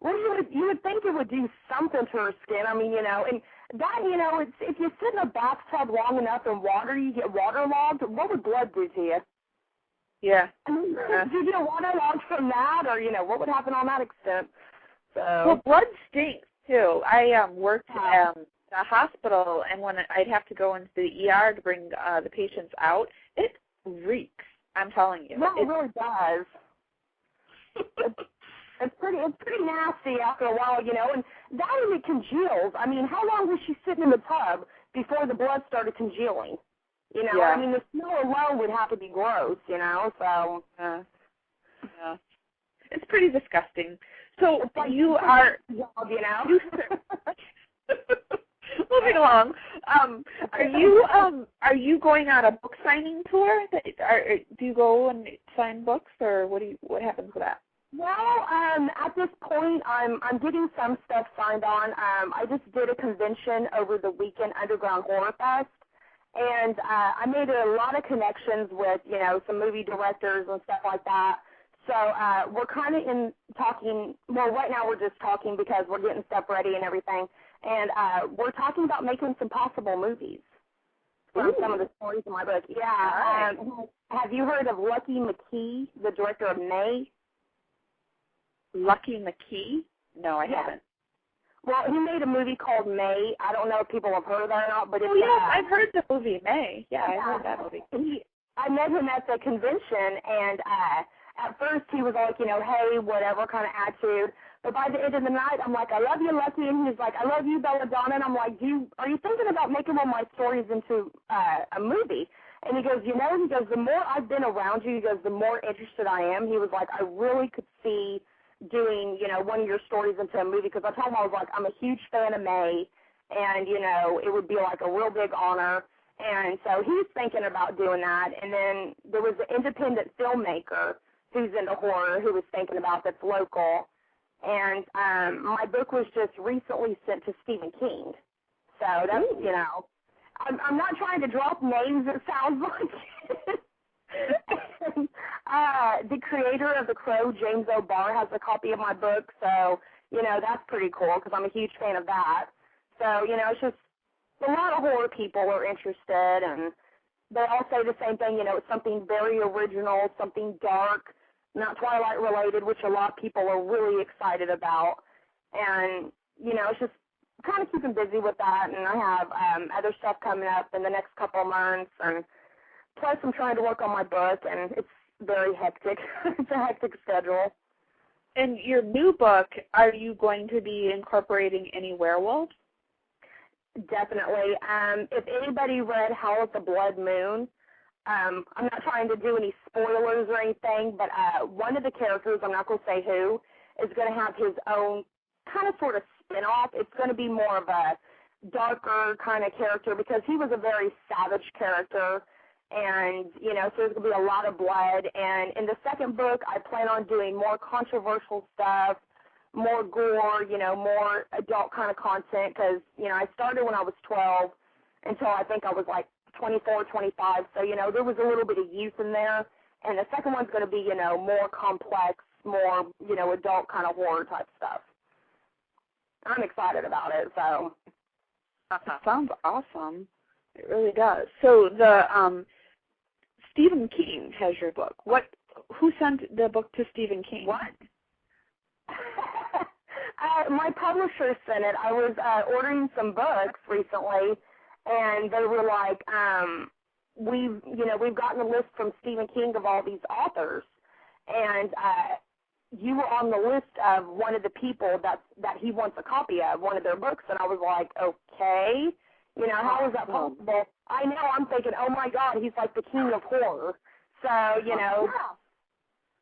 Well, you would think it would do something to her skin. I mean, you know, and that, you know, it's, if you sit in a bathtub long enough in water, you get waterlogged. What would blood do to you? Yeah. I mean, did you get waterlogged from that, or, you know, what would happen on that extent? So. Well, blood stinks, too. I worked at a hospital, and when I'd have to go into the ER to bring the patients out, it reeks, I'm telling you. No, it really does. It's pretty nasty after a while, you know, and that and it congeals. I mean, how long was she sitting in the tub before the blood started congealing? You know, yeah. I mean, the smell alone would have to be gross, you know, so. Yeah. It's pretty disgusting. So like you are, job, you know. Moving along, are you going on a book signing tour? Do you go and sign books, or what happens with that? Well, at this point, I'm getting some stuff signed on. I just did a convention over the weekend, Underground Horror Fest, and I made a lot of connections with, you know, some movie directors and stuff like that. So we're kind of in talking. Well, right now we're just talking because we're getting stuff ready and everything, and we're talking about making some possible movies from some of the stories in my book. Yeah. Have you heard of Lucky McKee, the director of May? Lucky McKee? No, I haven't. Well, he made a movie called May. I don't know if people have heard of that or not, but it's... Oh, yes, I've heard the movie May. Yeah, I heard that movie. I met him at the convention, and at first he was like, you know, hey, whatever kind of attitude. But by the end of the night, I'm like, I love you, Lucky. And he's like, I love you, Belladonna. And I'm like, are you thinking about making one of my stories into a movie? And he goes, you know, the more I've been around you, he goes, the more interested I am. He was like, I really could see doing, you know, one of your stories into a movie, because I told him, I was like, I'm a huge fan of May, and, you know, it would be like a real big honor. And so he's thinking about doing that. And then there was an independent filmmaker who's into horror who was thinking about that's local. And my book was just recently sent to Stephen King. So that's, you know, I'm not trying to drop names, it sounds like. The creator of The Crow, James O'Barr, has a copy of my book, so, you know, that's pretty cool because I'm a huge fan of that. So, you know, it's just a lot of horror people are interested, and they all say the same thing, you know, it's something very original, something dark, not Twilight related, which a lot of people are really excited about. And, you know, it's just kind of keeping busy with that, and I have other stuff coming up in the next couple of months, and plus I'm trying to work on my book, and it's very hectic. It's a hectic schedule. In your new book, are you going to be incorporating any werewolves? Definitely. If anybody read Howl at the Blood Moon, I'm not trying to do any spoilers or anything, but one of the characters, I'm not going to say who, is going to have his own kind of sort of spin-off. It's going to be more of a darker kind of character because he was a very savage character. And, you know, so there's going to be a lot of blood. And in the second book, I plan on doing more controversial stuff, more gore, you know, more adult kind of content because, you know, I started when I was 12 until I think I was like 24, 25. So, you know, there was a little bit of youth in there. And the second one's going to be, you know, more complex, more, you know, adult kind of horror type stuff. I'm excited about it, so. That sounds awesome. It really does. So the Stephen King has your book. Who sent the book to Stephen King? What? My publisher sent it. I was ordering some books recently, and they were like, we've gotten a list from Stephen King of all these authors, and you were on the list of one of the people that he wants a copy of, one of their books, and I was like, okay. You know, how is that possible? I know, I'm thinking, oh, my God, he's like the king of horror. So, you know,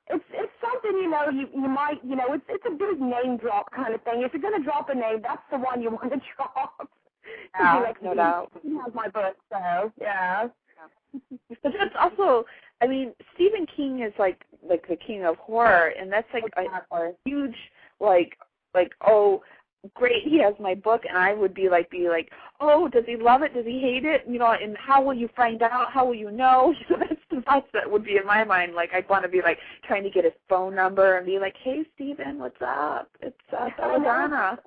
it's something, you know, you might, you know, it's a big name drop kind of thing. If you're going to drop a name, that's the one you want to drop. No doubt. He has my book, so, yeah. But that's also, I mean, Stephen King is like like the king of horror, and that's like a huge oh, great, he has my book, and I would be like, oh, does he love it? Does he hate it? You know, and how will you find out? How will you know? You know, that's the thoughts that would be in my mind. Like, I'd want to be like trying to get his phone number and be like, hey, Stephen, what's up? It's Belladonna.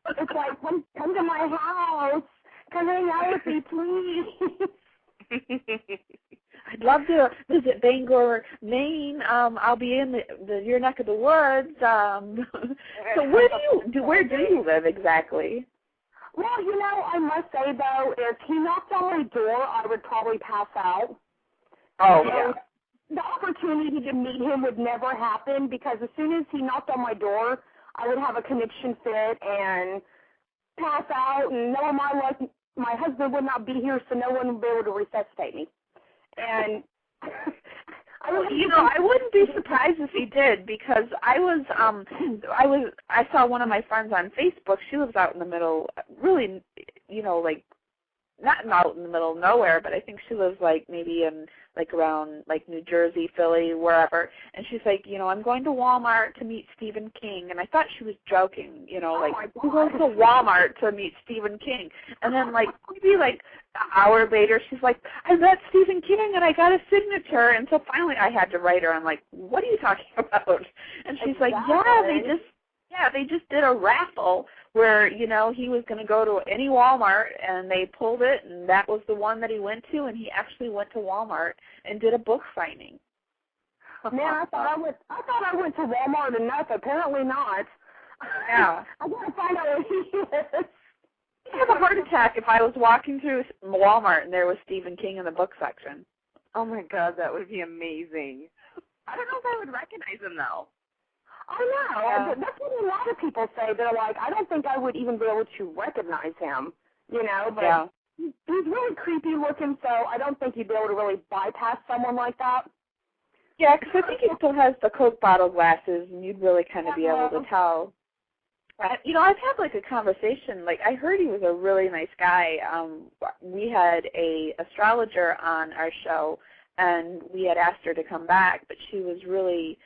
It's like, come to my house. Come hang out with me, please. I'd love to visit Bangor, Maine. I'll be in your neck of the woods. So where do you live exactly? Well, you know, I must say though, if he knocked on my door, I would probably pass out. Oh yeah. The opportunity to meet him would never happen because as soon as he knocked on my door, I would have a connection fit and pass out, and no one my husband would not be here, so no one would be able to resuscitate me. And I wouldn't be surprised if he did, because I saw one of my friends on Facebook. She lives out in the middle, really, you know, like not out in the middle of nowhere, but I think she lives like maybe in like around like New Jersey, Philly, wherever. And she's like, you know, I'm going to Walmart to meet Stephen King. And I thought she was joking, you know, like, who goes to Walmart to meet Stephen King? And then like maybe like an hour later, she's like, I met Stephen King and I got a signature. And so finally I had to write her. I'm like, what are you talking about? And she's like, they just did a raffle where, you know, he was going to go to any Walmart, and they pulled it, and that was the one that he went to, and he actually went to Walmart and did a book signing. Man, I thought I went to Walmart enough. Apparently not. Yeah. I got to find out where he is. I'd have a heart attack if I was walking through Walmart and there was Stephen King in the book section. Oh, my God, that would be amazing. I don't know if I would recognize him, though. I know. Yeah. That's what a lot of people say. They're like, I don't think I would even be able to recognize him, you know, but he's really creepy looking, so I don't think you'd be able to really bypass someone like that. Yeah, because I think he still has the Coke bottle glasses, and you'd really kind of be able to tell. You know, I've had like a conversation. Like, I heard he was a really nice guy. We had a astrologer on our show, and we had asked her to come back, but she was really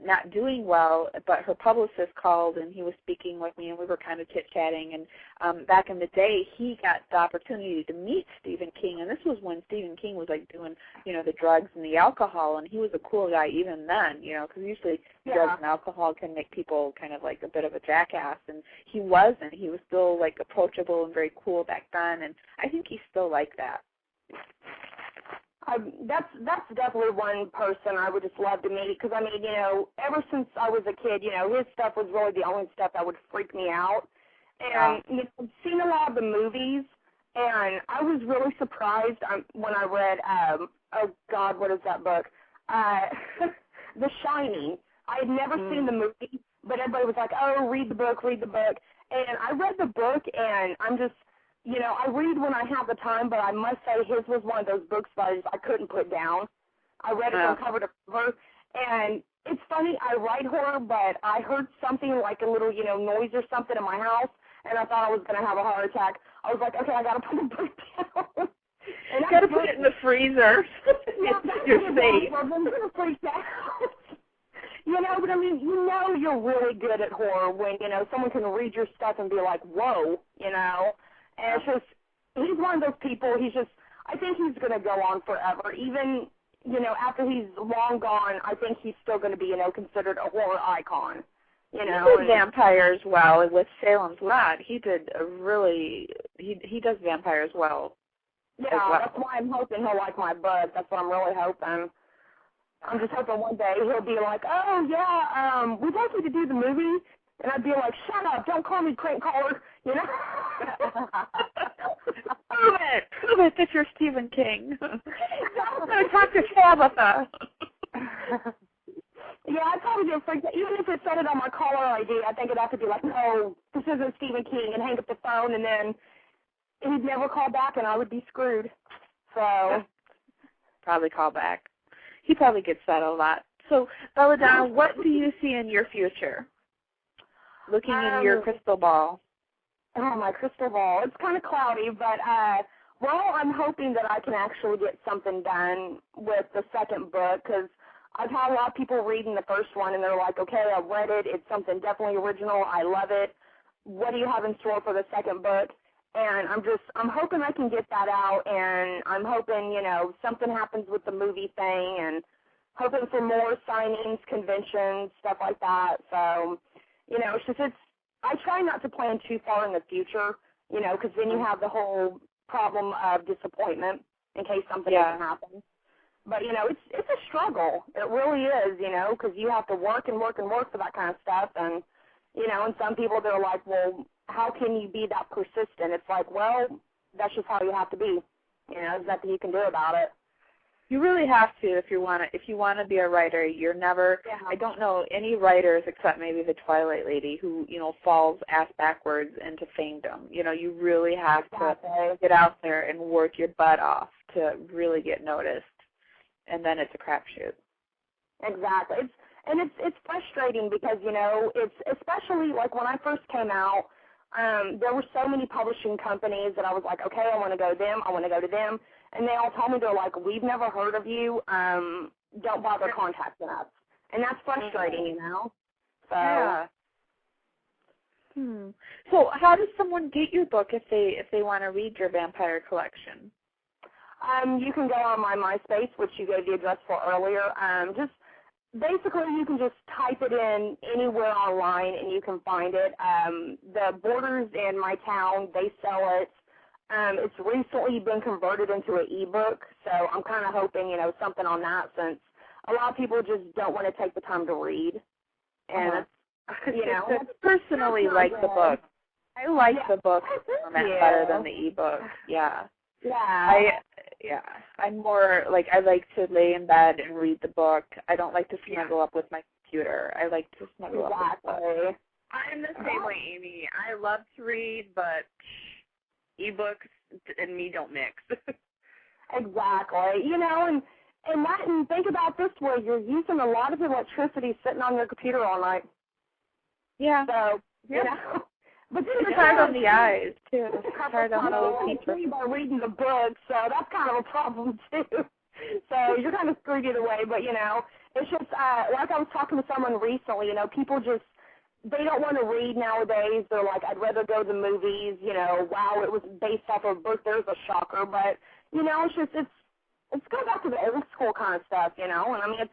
not doing well, but her publicist called, and he was speaking with me, and we were kind of chit-chatting, and back in the day, he got the opportunity to meet Stephen King, and this was when Stephen King was, like, doing, you know, the drugs and the alcohol, and he was a cool guy even then, you know, because usually drugs and alcohol can make people kind of like a bit of a jackass, and he wasn't. He was still, like, approachable and very cool back then, and I think he's still like that. That's definitely one person I would just love to meet, because, I mean, you know, ever since I was a kid, you know, his stuff was really the only stuff that would freak me out. And, you know, I've seen a lot of the movies, and I was really surprised when I read, oh, God, what is that book? The Shining. I had never seen the movie, but everybody was like, oh, read the book. And I read the book, and I'm just, you know, I read when I have the time, but I must say his was one of those books that I couldn't put down. I read it from cover to cover, and it's funny, I write horror, but I heard something like a little, you know, noise or something in my house, and I thought I was going to have a heart attack. I was like, okay, I got to put the book down. And you got to put it in the freezer. You're safe. I'm going to freak out. You know, but I mean, you know you're really good at horror when, you know, someone can read your stuff and be like, whoa, you know. And it's just, he's one of those people, I think he's going to go on forever. Even, you know, after he's long gone, I think he's still going to be, you know, considered a horror icon. You know, he did vampires well with Salem's Lot. He did he does vampires well. Yeah, that's why I'm hoping he'll like my book. That's what I'm really hoping. I'm just hoping one day he'll be like, oh, yeah, we'd like you to do the movie. And I'd be like, shut up, don't call me crank caller, you know? Prove it that you're Stephen King. I'm going to talk to Tabitha. Yeah, I probably did freak out. Even if it said it on my caller ID, I think it'd have to be like, no, this isn't Stephen King, and hang up the phone, and then he'd never call back, and I would be screwed. So. Probably call back. He probably gets that a lot. So, Belladonna, what do you see in your future? Looking in your crystal ball. Oh, my crystal ball. It's kind of cloudy, but, well, I'm hoping that I can actually get something done with the second book, because I've had a lot of people reading the first one, and they're like, okay, I've read it. It's something definitely original. I love it. What do you have in store for the second book? And I'm hoping I can get that out, and I'm hoping, you know, something happens with the movie thing, and hoping for more signings, conventions, stuff like that. So, you know, I try not to plan too far in the future, you know, because then you have the whole problem of disappointment in case something doesn't happen. But, you know, it's a struggle. It really is, you know, because you have to work and work and work for that kind of stuff. And, you know, and some people, they're like, well, how can you be that persistent? It's like, well, that's just how you have to be. You know, there's nothing you can do about it. You really have to if you want to be a writer. You're never. Yeah. I don't know any writers except maybe the Twilight Lady who, you know, falls ass backwards into famedom. You know, you really have to get out there and work your butt off to really get noticed, and then it's a crapshoot. Exactly. It's frustrating because, you know, it's especially like when I first came out. There were so many publishing companies that I was like, okay, I want to go to them. I want to go to them. And they all told me, they're like, we've never heard of you. Don't bother contacting us. And that's frustrating, you know? So, yeah. So how does someone get your book if they want to read your vampire collection? You can go on my MySpace, which you gave the address for earlier. Basically, you can just type it in anywhere online and you can find it. The Borders in my town, they sell it. It's recently been converted into an ebook, so I'm kind of hoping, you know, something on that, since a lot of people just don't want to take the time to read. And, you know, I personally like the book. I like the book format better than the ebook. Yeah. Yeah. I'm more like, I like to lay in bed and read the book. I don't like to snuggle up with my computer. I like to snuggle up with the book. I'm the same way, Amy. I love to read, but ebooks and me don't mix. Exactly. You know, and think about this way, you're using a lot of electricity sitting on your computer all night. Yeah. So, you know. But then it's hard on the eyes, too. It's hard on the people. By reading the book, so that's kind of a problem, too. So you're kind of screwed either way. But, you know, it's just, like I was talking to someone recently, you know, people just, they don't want to read nowadays. They're like, I'd rather go to the movies, you know, wow, it was based off of a book. There's a shocker. But, you know, it's just, it's going back to the old school kind of stuff, you know. And, I mean,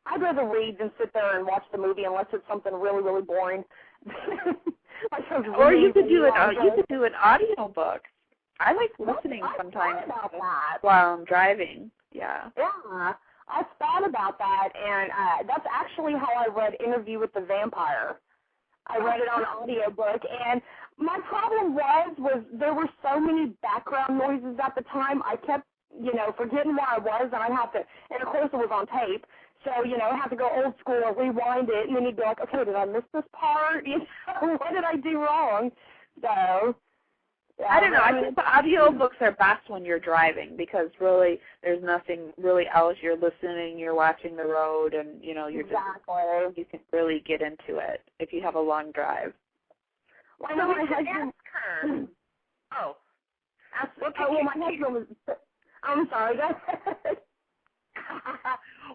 I'd rather read than sit there and watch the movie unless it's something really, really boring. Or you could do an audio book. I like listening sometimes while I'm driving. Yeah. Yeah. I thought about that, and that's actually how I read Interview with the Vampire. I read it on audiobook, and my problem was there were so many background noises at the time. I kept, you know, forgetting where I was, and I'd have to, and of course it was on tape. So, you know, I have to go old school and rewind it, and then you'd be like, okay, did I miss this part? You know, what did I do wrong? So, yeah, I don't know. I think the audiobooks are best when you're driving because really there's nothing really else. You're listening, you're watching the road, and, you know, you can really get into it if you have a long drive. Well, so my husband, my husband was, I'm sorry, go ahead.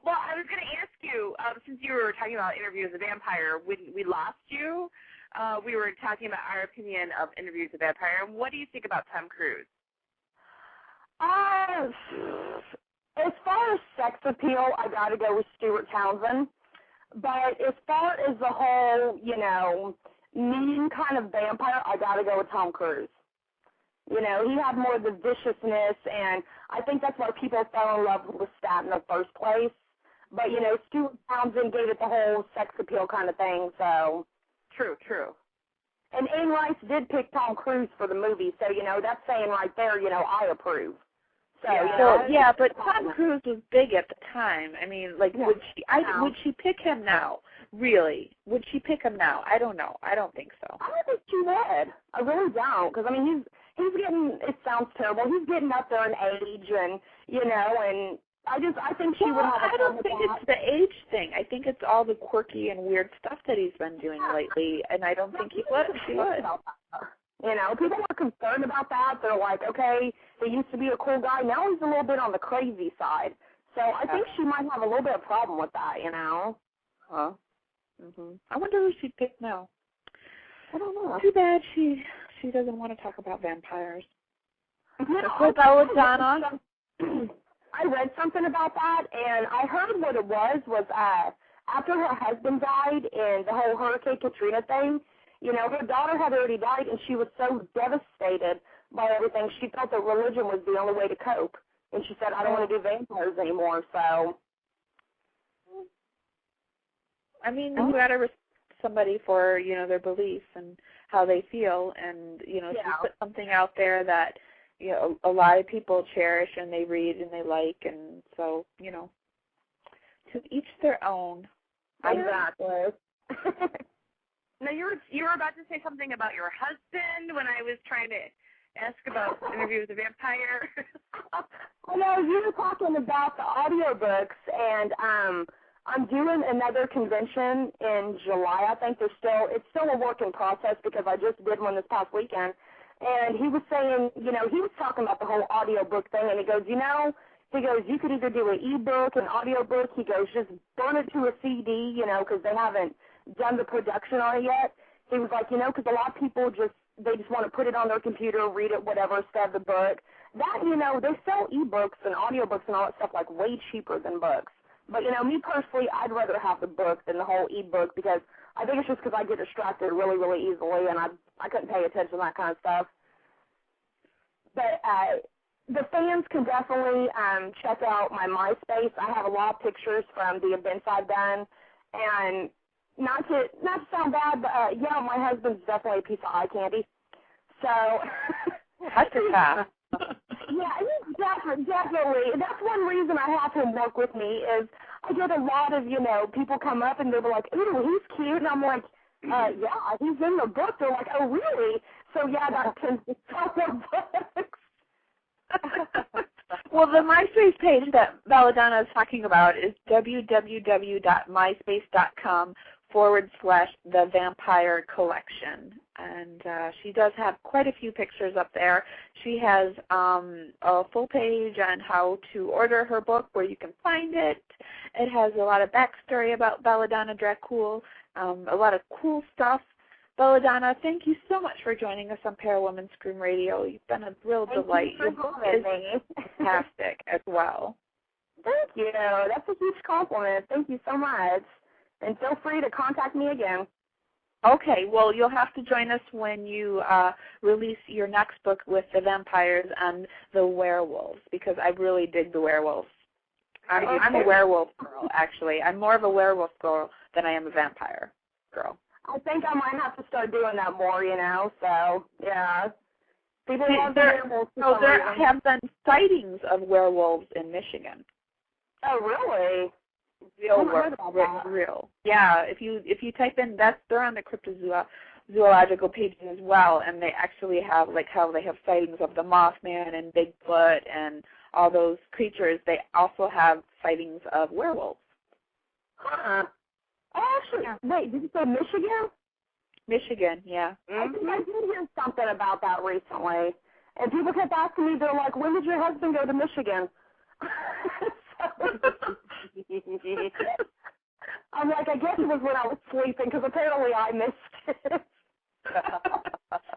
Well, I was going to ask you, since you were talking about Interview with a Vampire, when we lost you, we were talking about our opinion of Interview with a Vampire. What do you think about Tom Cruise? As far as sex appeal, I got to go with Stuart Townsend. But as far as the whole, you know, mean kind of vampire, I got to go with Tom Cruise. You know, he had more of the viciousness, and I think that's why people fell in love with Lestat in the first place. But, you know, Stuart Townsend gave it the whole sex appeal kind of thing, so. True. And Anne Rice did pick Tom Cruise for the movie, so, you know, that's saying right there, you know, I approve. So, yeah, but Tom Cruise was big at the time. I mean, like, would she pick him now? Really? Would she pick him now? I don't know. I don't think so. I don't think she would. I really don't, because, I mean, he's getting, it sounds terrible, he's getting up there in age, and, you know, and I think she would have a I don't think it's the age thing. I think it's all the quirky and weird stuff that he's been doing lately, and I don't think he would. She would. You know, people are concerned about that. They're like, okay, he used to be a cool guy. Now he's a little bit on the crazy side. So I think she might have a little bit of problem with that, you know. Huh. I wonder who she'd pick now. I don't know. Too bad she doesn't want to talk about vampires. No, Belladonna. I read something about that, and I heard what it was after her husband died in the whole Hurricane Katrina thing, you know, her daughter had already died, and she was so devastated by everything, she felt that religion was the only way to cope. And she said, I don't want to do vampires anymore, so. I mean, you got to respect somebody for, you know, their beliefs and how they feel, and, you know, she put something out there that, you know, a lot of people cherish and they read and they like, and so, you know, to each their own. Exactly. Now, you were about to say something about your husband when I was trying to ask about Interview with a Vampire. I know, you were talking about the audiobooks, and I'm doing another convention in July. I think it's still a work in process because I just did one this past weekend. And he was saying, you know, he was talking about the whole audiobook thing, and he goes, you know, you could either do an e-book, an audiobook. He goes, just burn it to a CD, you know, because they haven't done the production on it yet. He was like, you know, because a lot of people just want to put it on their computer, read it, whatever, instead of the book. That, you know, they sell e-books and audiobooks and all that stuff like way cheaper than books. But, you know, me personally, I'd rather have the book than the whole e-book because I think it's just because I get distracted really, really easily, and I couldn't pay attention to that kind of stuff. But the fans can definitely check out my MySpace. I have a lot of pictures from the events I've done, and not to sound bad, but yeah, my husband's definitely a piece of eye candy. So That's a pass. Yeah, definitely. That's one reason I have him work with me is I get a lot of, you know, people come up and they're like, ooh, he's cute. And I'm like, yeah, he's in the book. They're like, oh, really? So, yeah, that tends to sell their books. Well, the MySpace page that Belladonna is talking about is www.myspace.com/The Vampire Collection. And she does have quite a few pictures up there. She has a full page on how to order her book, where you can find it. It has a lot of backstory about Belladonna Drakoul, a lot of cool stuff. Belladonna, thank you so much for joining us on ParaWoman Scream Radio. You've been a real delight. Your book is fantastic as well. Thank you. That's a huge compliment. Thank you so much. And feel free to contact me again. Okay, well, you'll have to join us when you release your next book with the vampires and the werewolves, because I really dig the werewolves. I'm a werewolf girl, actually. I'm more of a werewolf girl than I am a vampire girl. I think I might have to start doing that more, you know, so, yeah. People love the werewolves. So there have been sightings of werewolves in Michigan. Oh, really? Real. Yeah, if you type in, they're on the cryptozoological pages as well, and they actually have, like how they have sightings of the Mothman and Bigfoot and all those creatures. They also have sightings of werewolves. Actually, wait, did you say Michigan? Michigan, yeah. I think I did hear something about that recently. And people kept asking me, they're like, when did your husband go to Michigan? I'm like, I guess it was when I was sleeping, because apparently I missed it.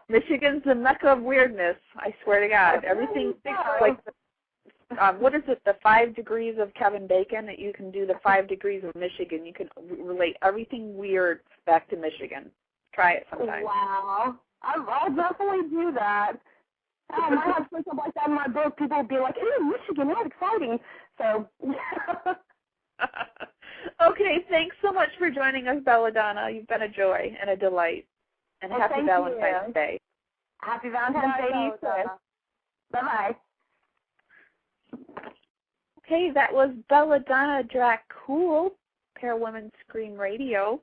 Michigan's the mecca of weirdness, I swear to God. Everything like what is it, the 5 degrees of Kevin Bacon? That you can do the 5 degrees of Michigan. You can relate everything weird back to Michigan. Try it sometime. Wow. I'll definitely do that. I might have something like that in my book. People will be like, ew, Michigan, that's exciting. So, yeah. Okay, thanks so much for joining us, Belladonna. You've been a joy and a delight. And happy Valentine's Day. Happy Valentine's Day to you, too. Bye-bye. Okay, that was Belladonna Drakoul, ParaWoman Scream Radio.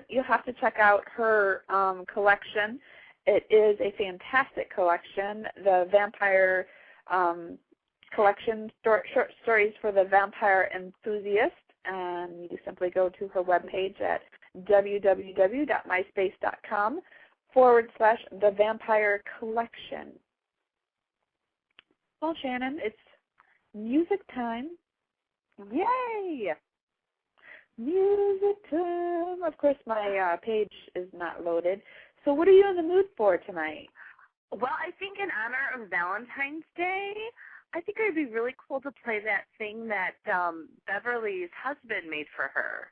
You'll have to check out her collection. It is a fantastic collection. The vampire collection, short stories for the vampire enthusiast. And you simply go to her webpage at www.myspace.com/The Vampire Collection. Well, Shannon, it's music time. Yay! Music time. Of course, my page is not loaded. So what are you in the mood for tonight? Well, I think in honor of Valentine's Day, I think it would be really cool to play that thing that Beverly's husband made for her.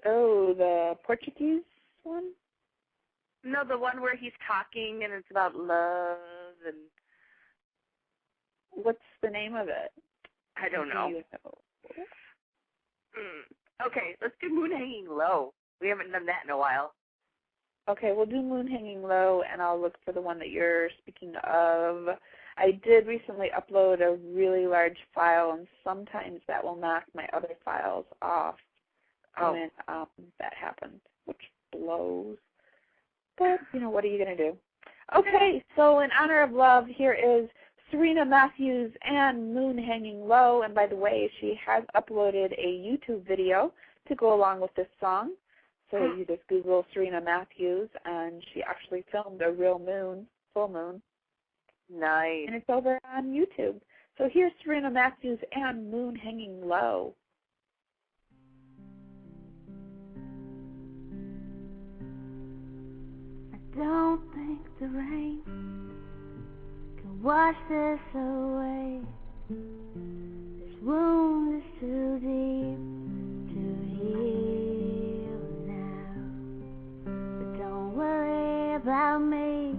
Oh, the Portuguese one? No, the one where he's talking and it's about love and... What's the name of it? I don't know. Do you know? Okay, let's do Moon Hanging Low. We haven't done that in a while. Okay, we'll do Moon Hanging Low, and I'll look for the one that you're speaking of. I did recently upload a really large file, and sometimes that will knock my other files off when that happens, which blows. But, what are you going to do? Okay, so in honor of love, here is Serena Matthews and Moon Hanging Low. And by the way, she has uploaded a YouTube video to go along with this song. So you just Google Serena Matthews, and she actually filmed a real moon, full moon. Nice. And it's over on YouTube. So here's Serena Matthews and Moon Hanging Low. I don't think the rain can wash this away. This wound is too deep to heal now. But don't worry about me,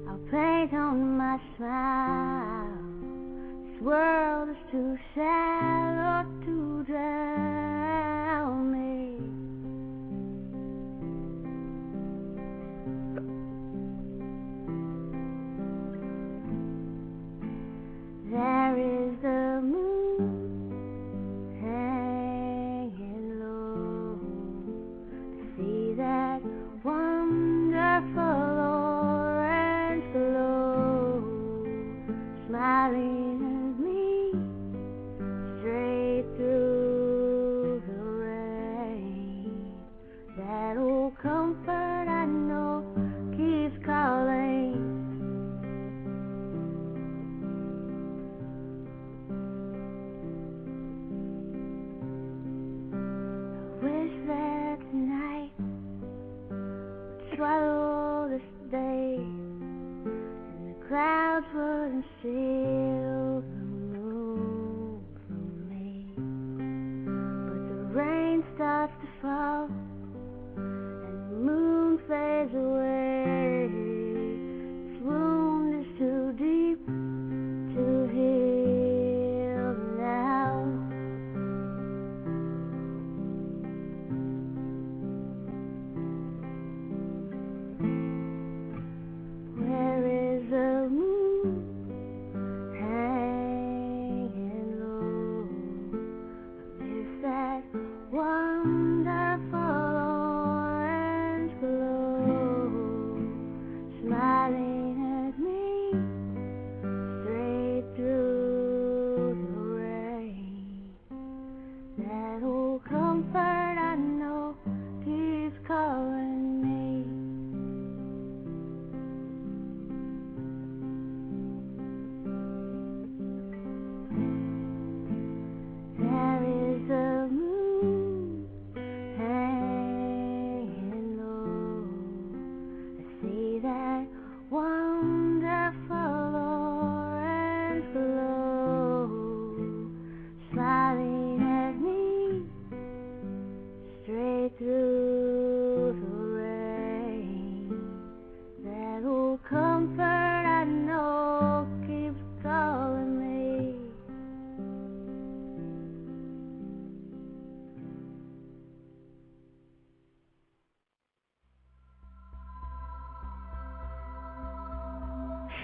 I'll paint on my smile. This world is too shallow to drown me. There is the moon hanging low. I see that wonderful orange glow, smiling at me straight through the rain. That old comfort I know keeps calling. Swallow this day, and the clouds wouldn't steal the moon from me. But the rain starts to fall, and the moon fades away. This wound is too deep to heal now.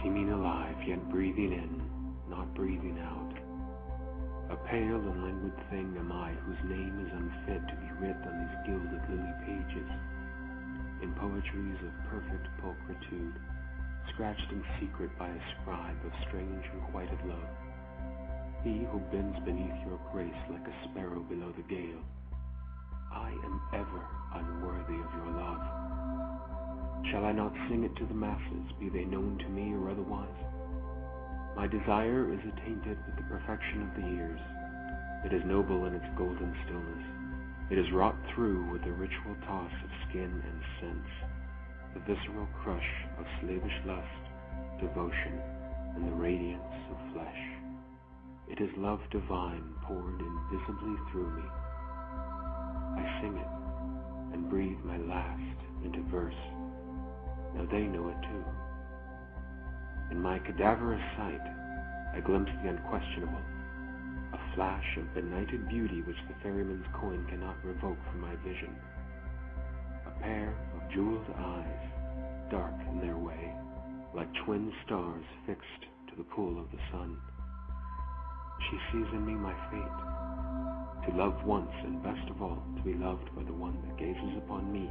Seeming alive, yet breathing in, not breathing out. A pale and languid thing am I, whose name is unfit to be writ on these gilded lily pages, in poetries of perfect pulchritude, scratched in secret by a scribe of strange requited love. He who bends beneath your grace like a sparrow below the gale. I am ever unworthy of your love. Shall I not sing it to the masses, be they known to me or otherwise? My desire is attainted with the perfection of the years. It is noble in its golden stillness. It is wrought through with the ritual toss of skin and sense, the visceral crush of slavish lust, devotion, and the radiance of flesh. It is love divine poured invisibly through me. I sing it and breathe my last into verse. Now they know it too. In my cadaverous sight, I glimpse the unquestionable, a flash of benighted beauty which the ferryman's coin cannot revoke from my vision. A pair of jeweled eyes, dark in their way, like twin stars fixed to the pool of the sun. She sees in me my fate, to love once and best of all, to be loved by the one that gazes upon me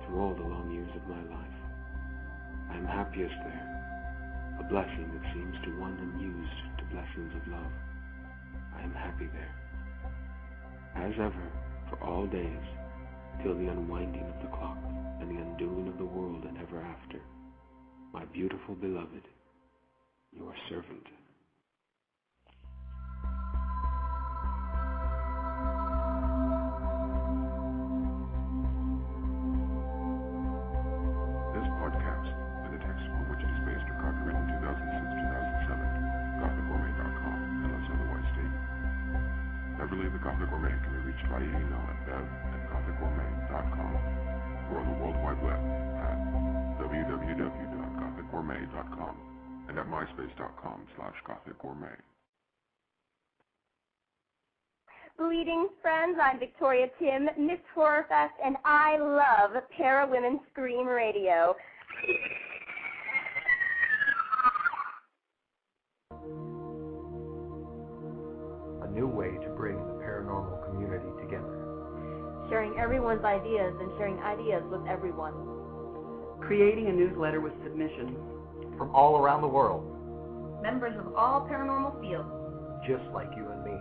through all the long years of my life. I am happiest there, a blessing that seems to one unused to blessings of love. I am happy there, as ever, for all days, till the unwinding of the clock and the undoing of the world and ever after. My beautiful beloved, your servant. This podcast, and the text on which it is based, are copyrighted 2006-2007, GothicGourmet.com, unless otherwise stated. Beverly the Gothic Gourmet can be reached via email at bev@gothicgourmet.com or on the World Wide Web at www.gothicgourmet.com and at myspace.com/gothicgourmet. Greetings, friends. I'm Victoria Tim, Miss Horrorfest, and I love Para Women Scream Radio. A new way to bring the paranormal community together. Sharing everyone's ideas and sharing ideas with everyone. Creating a newsletter with submissions from all around the world. Members of all paranormal fields. Just like you and me.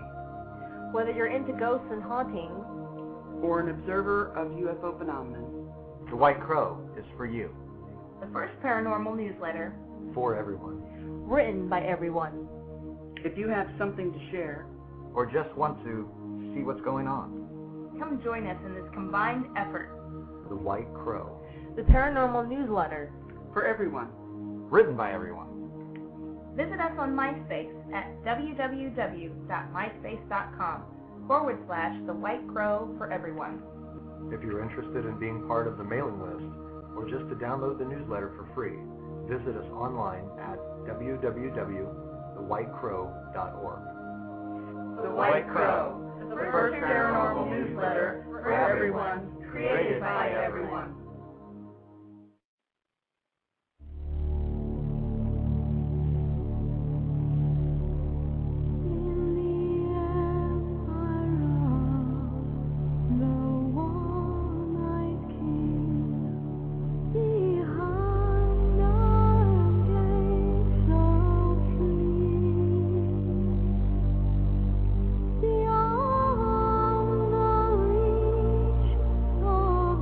Whether you're into ghosts and hauntings, or an observer of UFO phenomena, The White Crow is for you. The first paranormal newsletter. For everyone. Written by everyone. If you have something to share, or just want to see what's going on, come join us in this combined effort. The White Crow. The paranormal newsletter. For everyone. Written by everyone. Visit us on MySpace at www.myspace.com/The White Crow for everyone. If you're interested in being part of the mailing list, or just to download the newsletter for free, visit us online at www.thewhitecrow.org. The White Crow, the first paranormal newsletter for everyone, created by everyone. All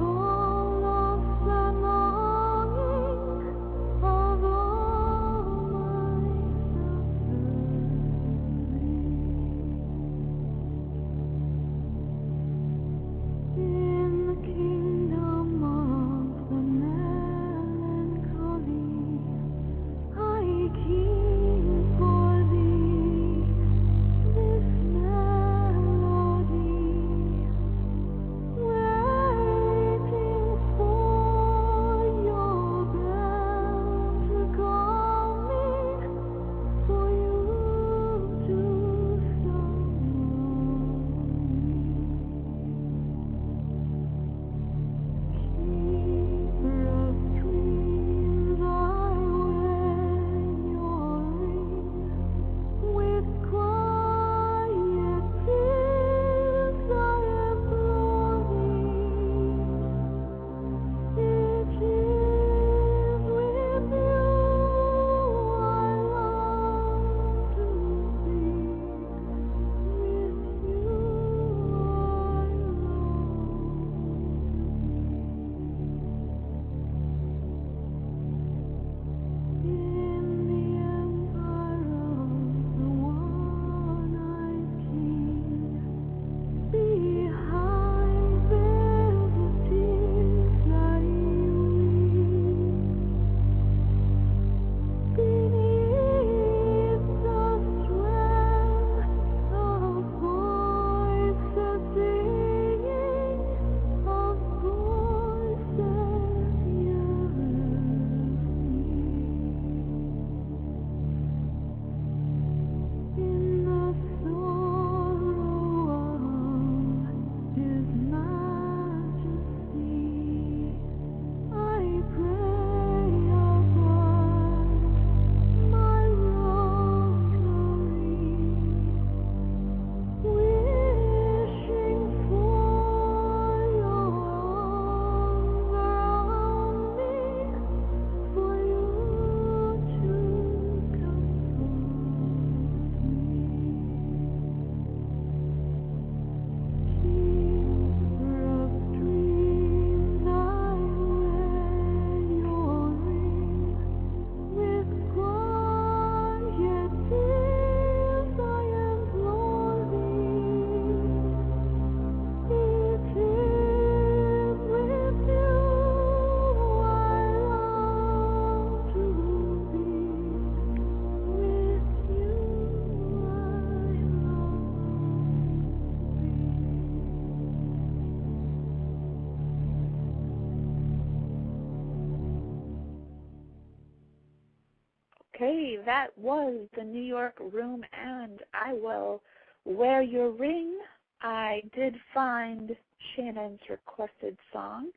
that was the New York Room and I Will Wear Your Ring. I did find Shannon's requested song.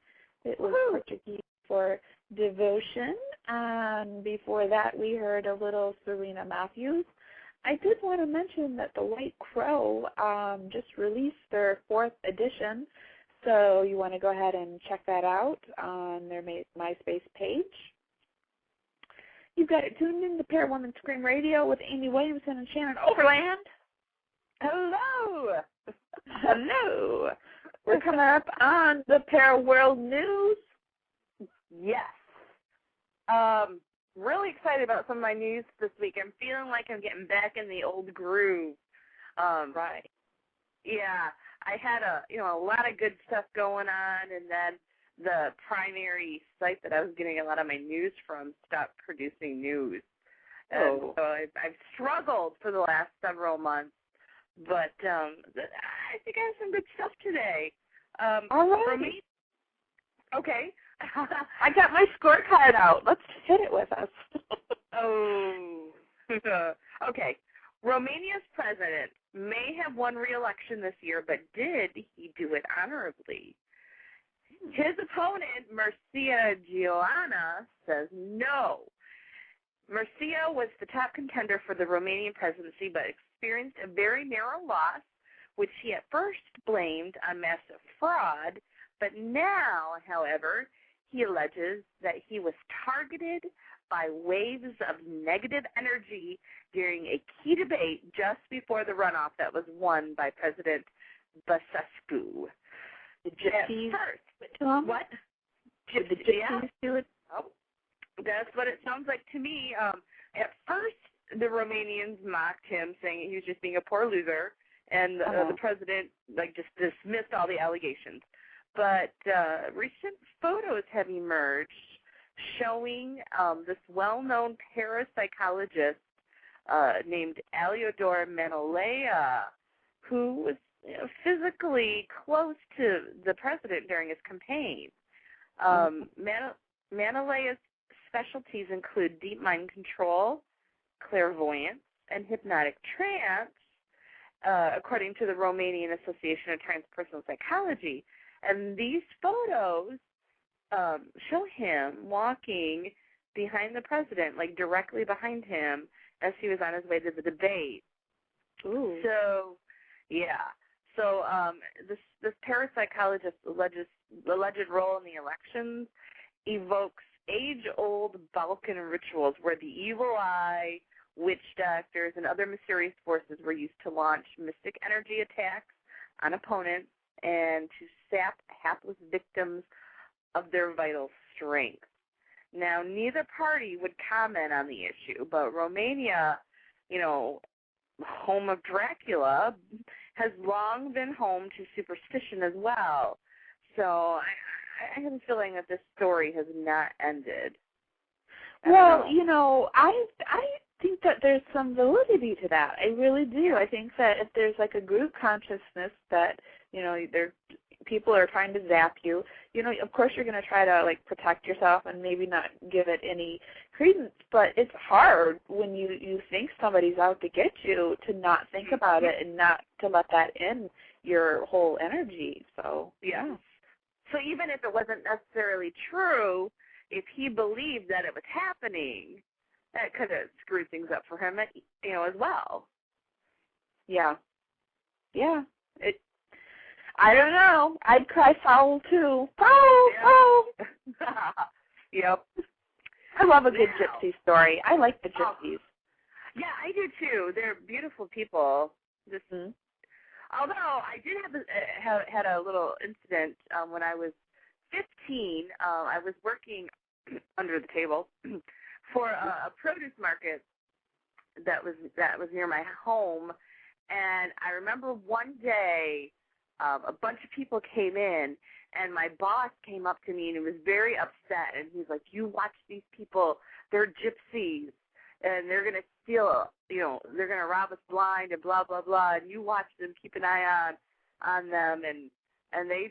It was Portuguese for Devotion. And before that, we heard a little Serena Matthews. I did want to mention that the White Crow just released their 4th edition. So you want to go ahead and check that out on their MySpace page. You've got it tuned in to ParaWoman Scream Radio with Amy Williamson and Shannon Overland. Hello. Hello. We're coming up on the ParaWorld News. Yes. Really excited about some of my news this week. I'm feeling like I'm getting back in the old groove. Right. Yeah. I had a lot of good stuff going on, and then the primary site that I was getting a lot of my news from stopped producing news. And so I've struggled for the last several months, but I think I have some good stuff today. All right. For me, okay. I got my scorecard out. Let's hit it with us. Okay. Romania's president may have won re-election this year, but did he do it honorably? His opponent, Mircea Joana, says no. Mircea was the top contender for the Romanian presidency, but experienced a very narrow loss, which he at first blamed on massive fraud, but now, however, he alleges that he was targeted by waves of negative energy during a key debate just before the runoff that was won by President Băsescu. The gypsies What? Did the gypsies do it? Oh, that's what it sounds like to me. At first, the Romanians mocked him, saying he was just being a poor loser, and the president just dismissed all the allegations. But recent photos have emerged showing this well-known parapsychologist named Aleodor Manolea, who was physically close to the president during his campaign. Manolea's specialties include deep mind control, clairvoyance, and hypnotic trance, according to the Romanian Association of Transpersonal Psychology. And these photos show him walking behind the president, directly behind him, as he was on his way to the debate. Ooh. So, yeah. So this parapsychologist's alleged role in the elections evokes age-old Balkan rituals where the evil eye, witch doctors, and other mysterious forces were used to launch mystic energy attacks on opponents and to sap hapless victims of their vital strength. Now, neither party would comment on the issue, but Romania, home of Dracula, has long been home to superstition as well. So I have a feeling that this story has not ended. Well, I think that there's some validity to that. I really do. I think that if there's a group consciousness that, people are trying to zap you, of course you're going to try to protect yourself and maybe not give it any credence, but it's hard when you think somebody's out to get you to not think about it and not to let that in your whole energy. So, yeah. So even if it wasn't necessarily true, if he believed that it was happening, that could have screwed things up for him, as well. Yeah. Yeah. I don't know. I'd cry foul, too. Foul! Yep. I love a good gypsy story. I like the gypsies. Yeah, I do, too. They're beautiful people. Although I did had a little incident when I was 15. I was working under the table for a produce market that was near my home, and I remember one day a bunch of people came in, and my boss came up to me and he was very upset, and he's like, "You watch these people, they're gypsies, and they're going to steal, they're going to rob us blind and blah, blah, blah, and you watch them, keep an eye on them," and they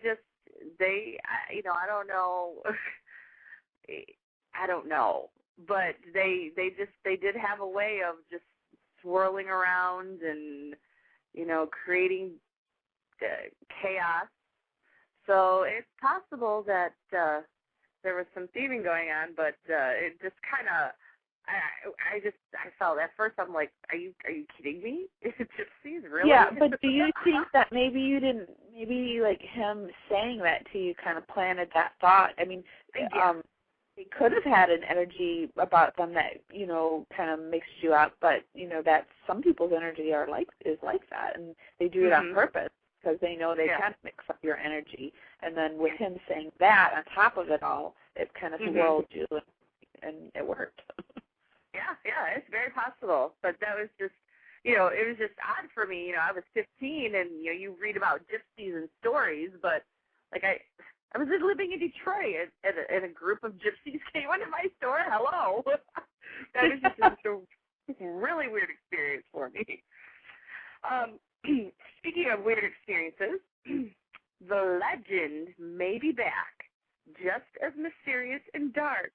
I don't know. I don't know. but they did have a way of just swirling around and, you know, creating chaos. So it's possible that there was some thieving going on, but it just kind of, I felt at first, I'm like, are you kidding me? Gypsies, really? Yeah, but do you think that maybe like him saying that to you kind of planted that thought? I mean, they could have had an energy about them that, you know, kind of mixed you up, but, you know, that some people's energy is like that, and they do it on purpose because they know they can mix up your energy. And then with him saying that on top of it all, it kind of swirled you, and it worked. Yeah, it's very possible. But that was just, you know, it was just odd for me. You know, I was 15, and, you know, you read about gypsies and stories, but, like, I was living in Detroit, and a group of gypsies came into my store. Hello. That was just a really weird experience for me. Speaking of weird experiences, the legend may be back, just as mysterious and dark,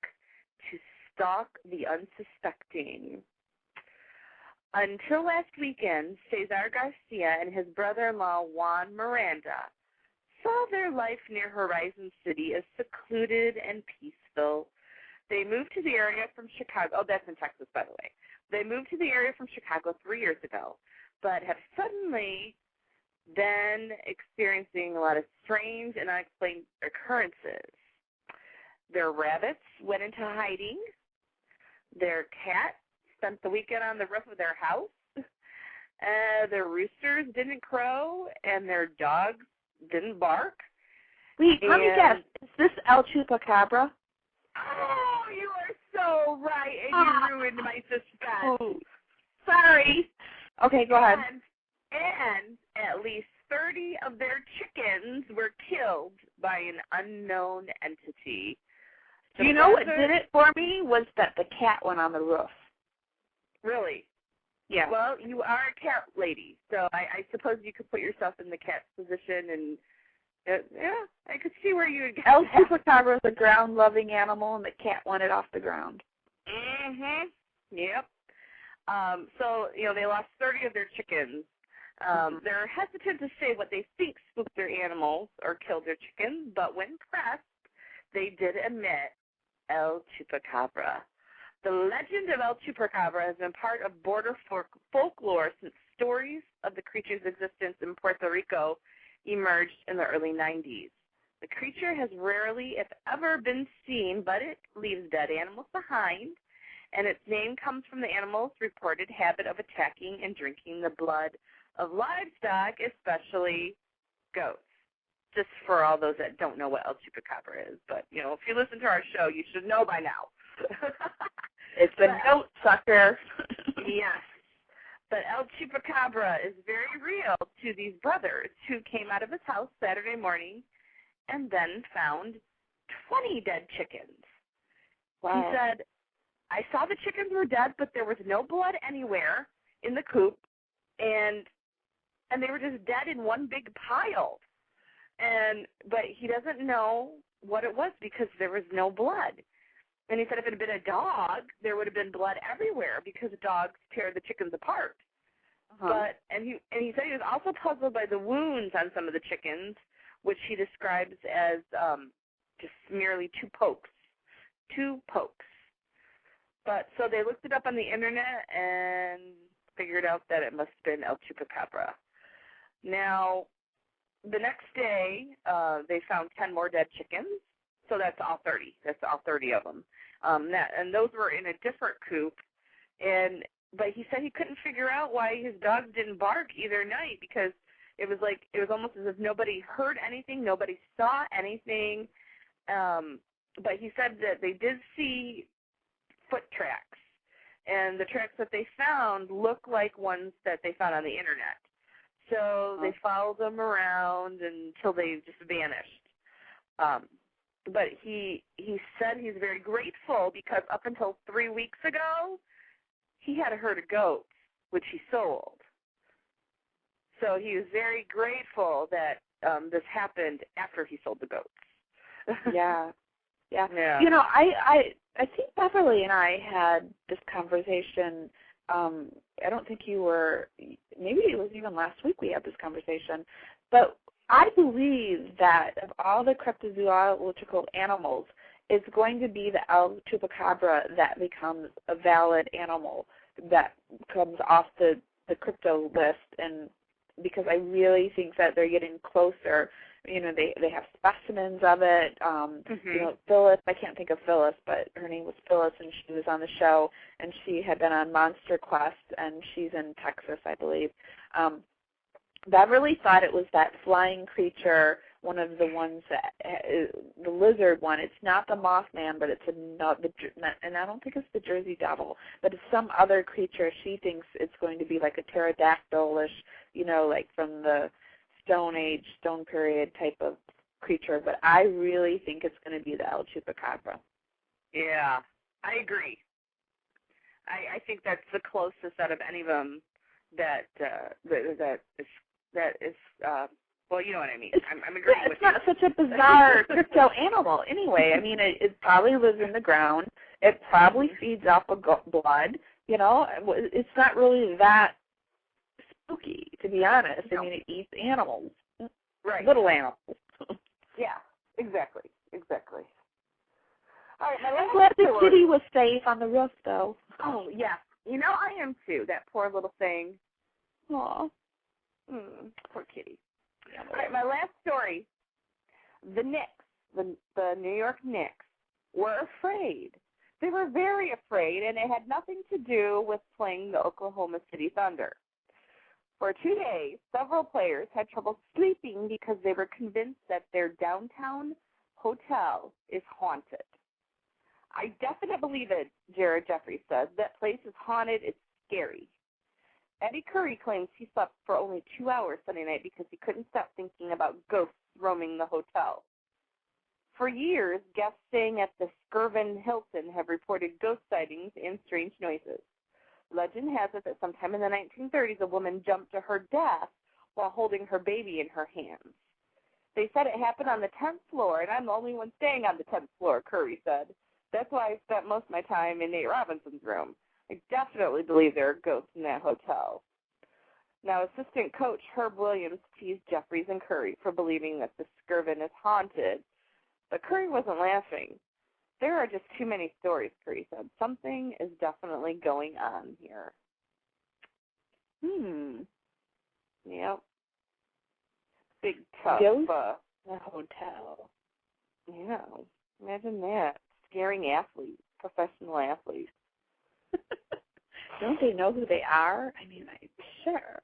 to stalk the unsuspecting. Until last weekend, Cesar Garcia and his brother-in-law, Juan Miranda, saw their life near Horizon City as secluded and peaceful. They moved to the area from Chicago. Oh, that's in Texas, by the way. They moved to the area from Chicago 3 years ago, but have suddenly been experiencing a lot of strange and unexplained occurrences. Their rabbits went into hiding. Their cat spent the weekend on the roof of their house. Their roosters didn't crow, and their dogs didn't bark. Wait, let me guess. Is this El Chupacabra? Oh, you are so right, and you ruined my suspense. Oh, sorry. Okay, go ahead. And at least 30 of their chickens were killed by an unknown entity. Do you know what did it for me? Was that the cat went on the roof. Really? Yeah. Well, you are a cat lady, so I suppose you could put yourself in the cat's position, and yeah, I could see where you would get El Chupacabra is a ground-loving animal, and the cat wanted off the ground. Yep. So, you know, they lost 30 of their chickens. They're hesitant to say what they think spooked their animals or killed their chickens, but when pressed, they did admit El Chupacabra. The legend of El Chupacabra has been part of border folklore since stories of the creature's existence in Puerto Rico emerged in the early 90s. The creature has rarely, if ever, been seen, but it leaves dead animals behind, and its name comes from the animal's reported habit of attacking and drinking the blood of livestock, especially goats. Just for all those that don't know what El Chupacabra is. But, you know, if you listen to our show, you should know by now. It's a goat sucker. Yes. But El Chupacabra is very real to these brothers who came out of his house Saturday morning and then found 20 dead chickens. Wow. He said, I saw the chickens were dead, but there was no blood anywhere in the coop, and they were just dead in one big pile. But he doesn't know what it was because there was no blood. And he said if it had been a dog, there would have been blood everywhere because dogs tear the chickens apart. But he said he was also puzzled by the wounds on some of the chickens, which he describes as just merely two pokes. But so they looked it up on the internet and figured out that it must have been El Chupacabra. Now, the next day, they found 10 more dead chickens. So that's all 30. That's all 30 of them. And those were in a different coop. But he said he couldn't figure out why his dogs didn't bark either night because it was almost as if nobody heard anything, nobody saw anything. But he said that they did see foot tracks, and the tracks that they found look like ones that they found on the internet. So they followed them around until they just vanished. But he said he's very grateful because up until 3 weeks ago, he had a herd of goats, which he sold. So he was very grateful that this happened after he sold the goats. Yeah. Yeah. You know, I I think Beverly and I had this conversation. I don't think you were, maybe it was even last week we had this conversation, but I believe that of all the cryptozoological animals, it's going to be the El Chupacabra that becomes a valid animal that comes off the crypto list, and because I really think that they're getting closer. You know, they have specimens of it. You know, Phyllis, I can't think of Phyllis, but her name was Phyllis, and she was on the show, and she had been on Monster Quest, and she's in Texas, I believe. Beverly thought it was that flying creature, one of the ones that, the lizard one. It's not the Mothman, but it's another, and I don't think it's the Jersey Devil, but it's some other creature. She thinks it's going to be like a pterodactyl-ish, you know, like from the Stone Age, Stone Period type of creature, but I really think it's going to be the El Chupacabra. Yeah, I agree. I think that's the closest out of any of them that is well, you know what I mean. I'm agreeing with you. It's not such a bizarre crypto animal anyway. I mean, it probably lives in the ground. It probably feeds off of blood. You know, it's not really that spooky, to be honest. No. I mean, it eats animals, right? Little animals. Yeah, exactly. All right, I'm glad the kitty was safe on the roof, though. Oh yeah, you know I am too. That poor little thing. Aw, poor kitty. All right, my last story. The Knicks, the New York Knicks, were afraid. They were very afraid, and it had nothing to do with playing the Oklahoma City Thunder. For 2 days, several players had trouble sleeping because they were convinced that their downtown hotel is haunted. I definitely believe it, Jared Jeffries says. That place is haunted. It's scary. Eddie Curry claims he slept for only 2 hours Sunday night because he couldn't stop thinking about ghosts roaming the hotel. For years, guests staying at the Skirvin Hilton have reported ghost sightings and strange noises. Legend has it that sometime in the 1930s, a woman jumped to her death while holding her baby in her hands. They said it happened on the 10th floor, and I'm the only one staying on the 10th floor, Curry said. That's why I spent most of my time in Nate Robinson's room. I definitely believe there are ghosts in that hotel. Now, assistant coach Herb Williams teased Jeffries and Curry for believing that the Skirvin is haunted, but Curry wasn't laughing. There are just too many stories, Curry said. Something is definitely going on here. Yep. Big tough. a hotel. Yeah. Imagine that. Scaring athletes, professional athletes. Don't they know who they are? I mean, sure.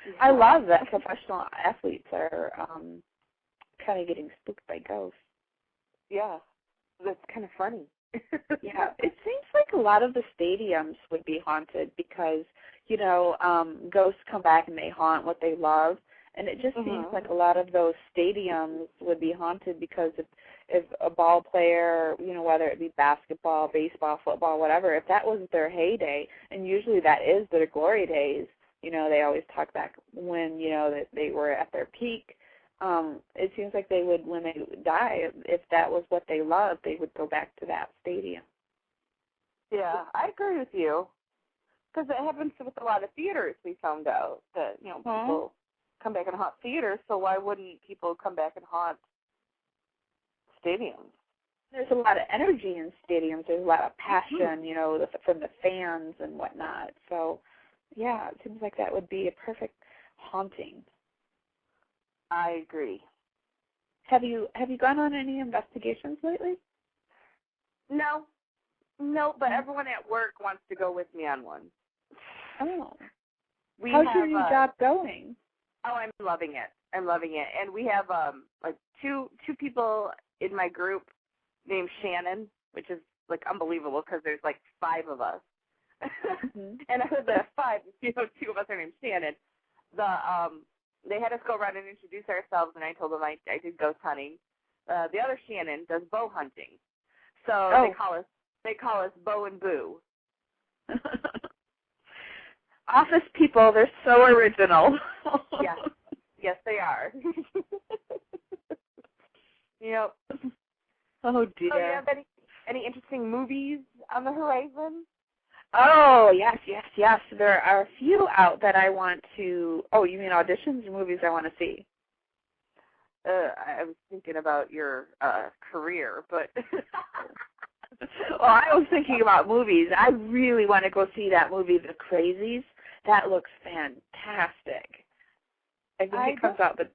Yeah. I love that professional athletes are kind of getting spooked by ghosts. Yeah. That's kind of funny. Yeah, it seems like a lot of the stadiums would be haunted because, you know, ghosts come back and they haunt what they love. And it just seems like a lot of those stadiums would be haunted because if a ball player, you know, whether it be basketball, baseball, football, whatever, if that was their heyday, and usually that is their glory days, you know, they always talk back when, you know, that they were at their peak. It seems like they would, when they die, if that was what they loved, they would go back to that stadium. Yeah, I agree with you. Because it happens with a lot of theaters, we found out, that, you know, people come back and haunt theaters, so why wouldn't people come back and haunt stadiums? There's a lot of energy in stadiums. There's a lot of passion, you know, from the fans and whatnot. So, yeah, it seems like that would be a perfect haunting. I agree. Have you gone on any investigations lately? No, but everyone at work wants to go with me on one. Oh. How's your new job going? Oh, I'm loving it. And we have like two people in my group named Shannon, which is like unbelievable because there's like 5 of us. And out of the 5, you know, 2 of us are named Shannon. They had us go around and introduce ourselves, and I told them I did ghost hunting. The other Shannon does bow hunting, so they call us Bo and Boo. Office people, they're so original. Yes, they are. Yep. Oh dear. So you have any interesting movies on the horizon? Oh, yes. There are a few out that I want to... Oh, you mean auditions or movies I want to see? I was thinking about your career, but... Well, I was thinking about movies. I really want to go see that movie, The Crazies. That looks fantastic. I think it comes out the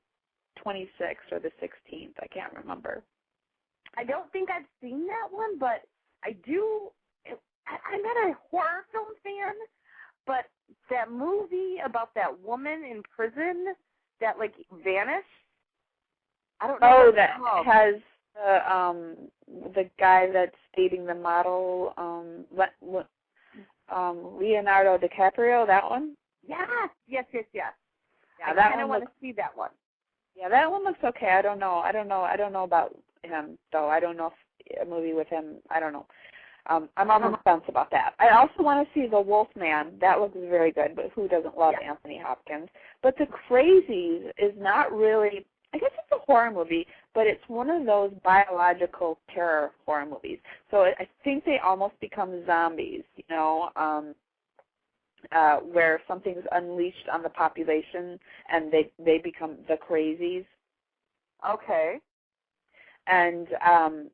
26th or the 16th. I can't remember. I don't think I've seen that one, but I do... I'm not a horror film fan, but that movie about that woman in prison that, like, vanished, I don't know. Oh, that has the guy that's dating the model, Leonardo DiCaprio, that one? Yes. Yeah, I that one want to see that one. Yeah, that one looks okay. I don't know about him, though. I don't know if a movie with him, I don't know. I'm on the fence about that. I also want to see The Wolfman. That looks very good, but who doesn't love Anthony Hopkins? But The Crazies is not really, I guess it's a horror movie, but it's one of those biological terror horror movies. So I think they almost become zombies, where something's unleashed on the population and they become the crazies. Okay. And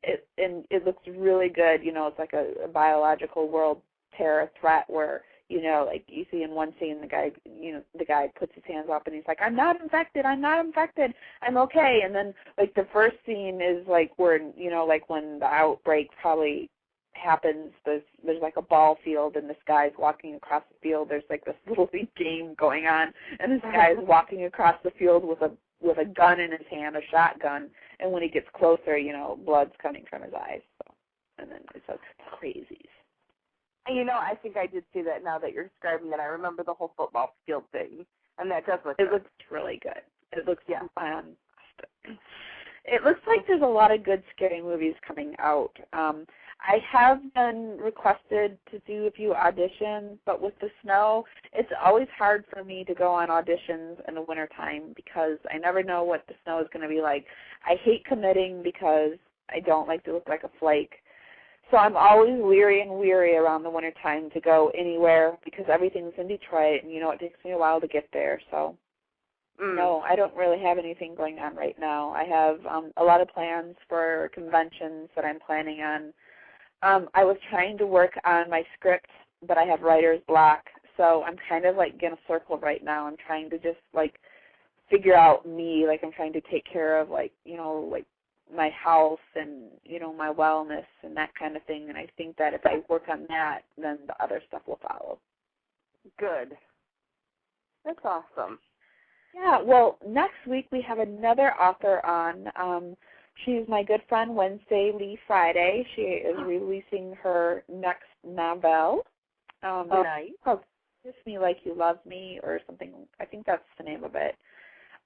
it looks really good. It's like a biological world terror threat where, like you see in one scene the guy puts his hands up and he's like, I'm not infected, I'm okay. And then like the first scene is like where, like when the outbreak probably happens, there's like a ball field and this guy's walking across the field. There's like this little game going on and this guy's walking across the field with a gun in his hand, a shotgun, and when he gets closer, blood's coming from his eyes. So, and then it says Crazies. I think I did see that now that you're describing it. I remember the whole football field thing, and that does look good. It looks really good. It looks fun. It looks like there's a lot of good scary movies coming out. I have been requested to do a few auditions, but with the snow, it's always hard for me to go on auditions in the wintertime because I never know what the snow is going to be like. I hate committing because I don't like to look like a flake. So I'm always weary around the wintertime to go anywhere because everything's in Detroit, and, it takes me a while to get there. So, no, I don't really have anything going on right now. I have a lot of plans for conventions that I'm planning on. I was trying to work on my script, but I have writer's block, so I'm kind of like in a circle right now. I'm trying to just like figure out me, like I'm trying to take care of like my health and my wellness and that kind of thing. And I think that if I work on that, then the other stuff will follow. Good. That's awesome. Yeah. Well, next week we have another author on. She's my good friend Wednesday Lee Friday. She is releasing her next novel. Nice. Called Kiss Me Like You Love Me or something. I think that's the name of it.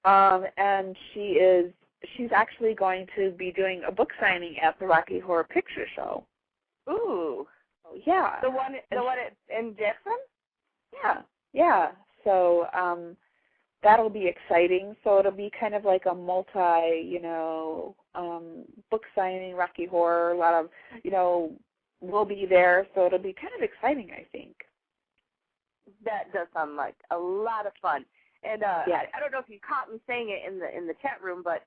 And she's actually going to be doing a book signing at the Rocky Horror Picture Show. Ooh. Oh, yeah. The one in Jackson? Yeah. So that'll be exciting. So it'll be kind of like a multi, book signing, Rocky Horror. A lot of, we'll be there. So it'll be kind of exciting, I think. That does sound like a lot of fun. And I don't know if you caught me saying it in the chat room, but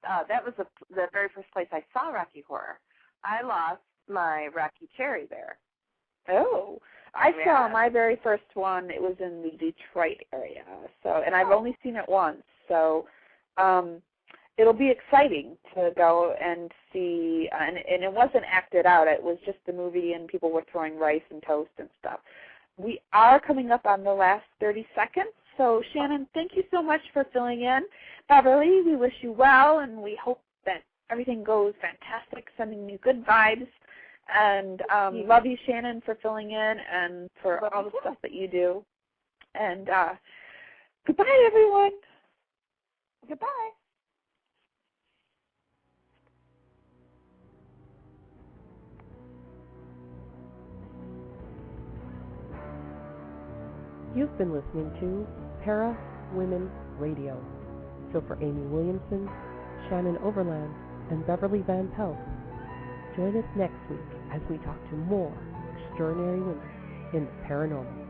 that was the very first place I saw Rocky Horror. I lost my Rocky Cherry there. Oh, I saw my very first one. It was in the Detroit area. So, and I've only seen it once. So, it'll be exciting to go and see. And it wasn't acted out. It was just the movie, and people were throwing rice and toast and stuff. We are coming up on the last 30 seconds. So, Shannon, thank you so much for filling in. Beverly, we wish you well, and we hope that everything goes fantastic, sending you good vibes. And love you, Shannon, for filling in and for all the stuff that you do. And goodbye, everyone. Goodbye. You've been listening to Para Women Radio. So for Amy Williamson, Shannon Overland, and Beverly Van Pelt, Join us next week as we talk to more extraordinary women in the paranormal.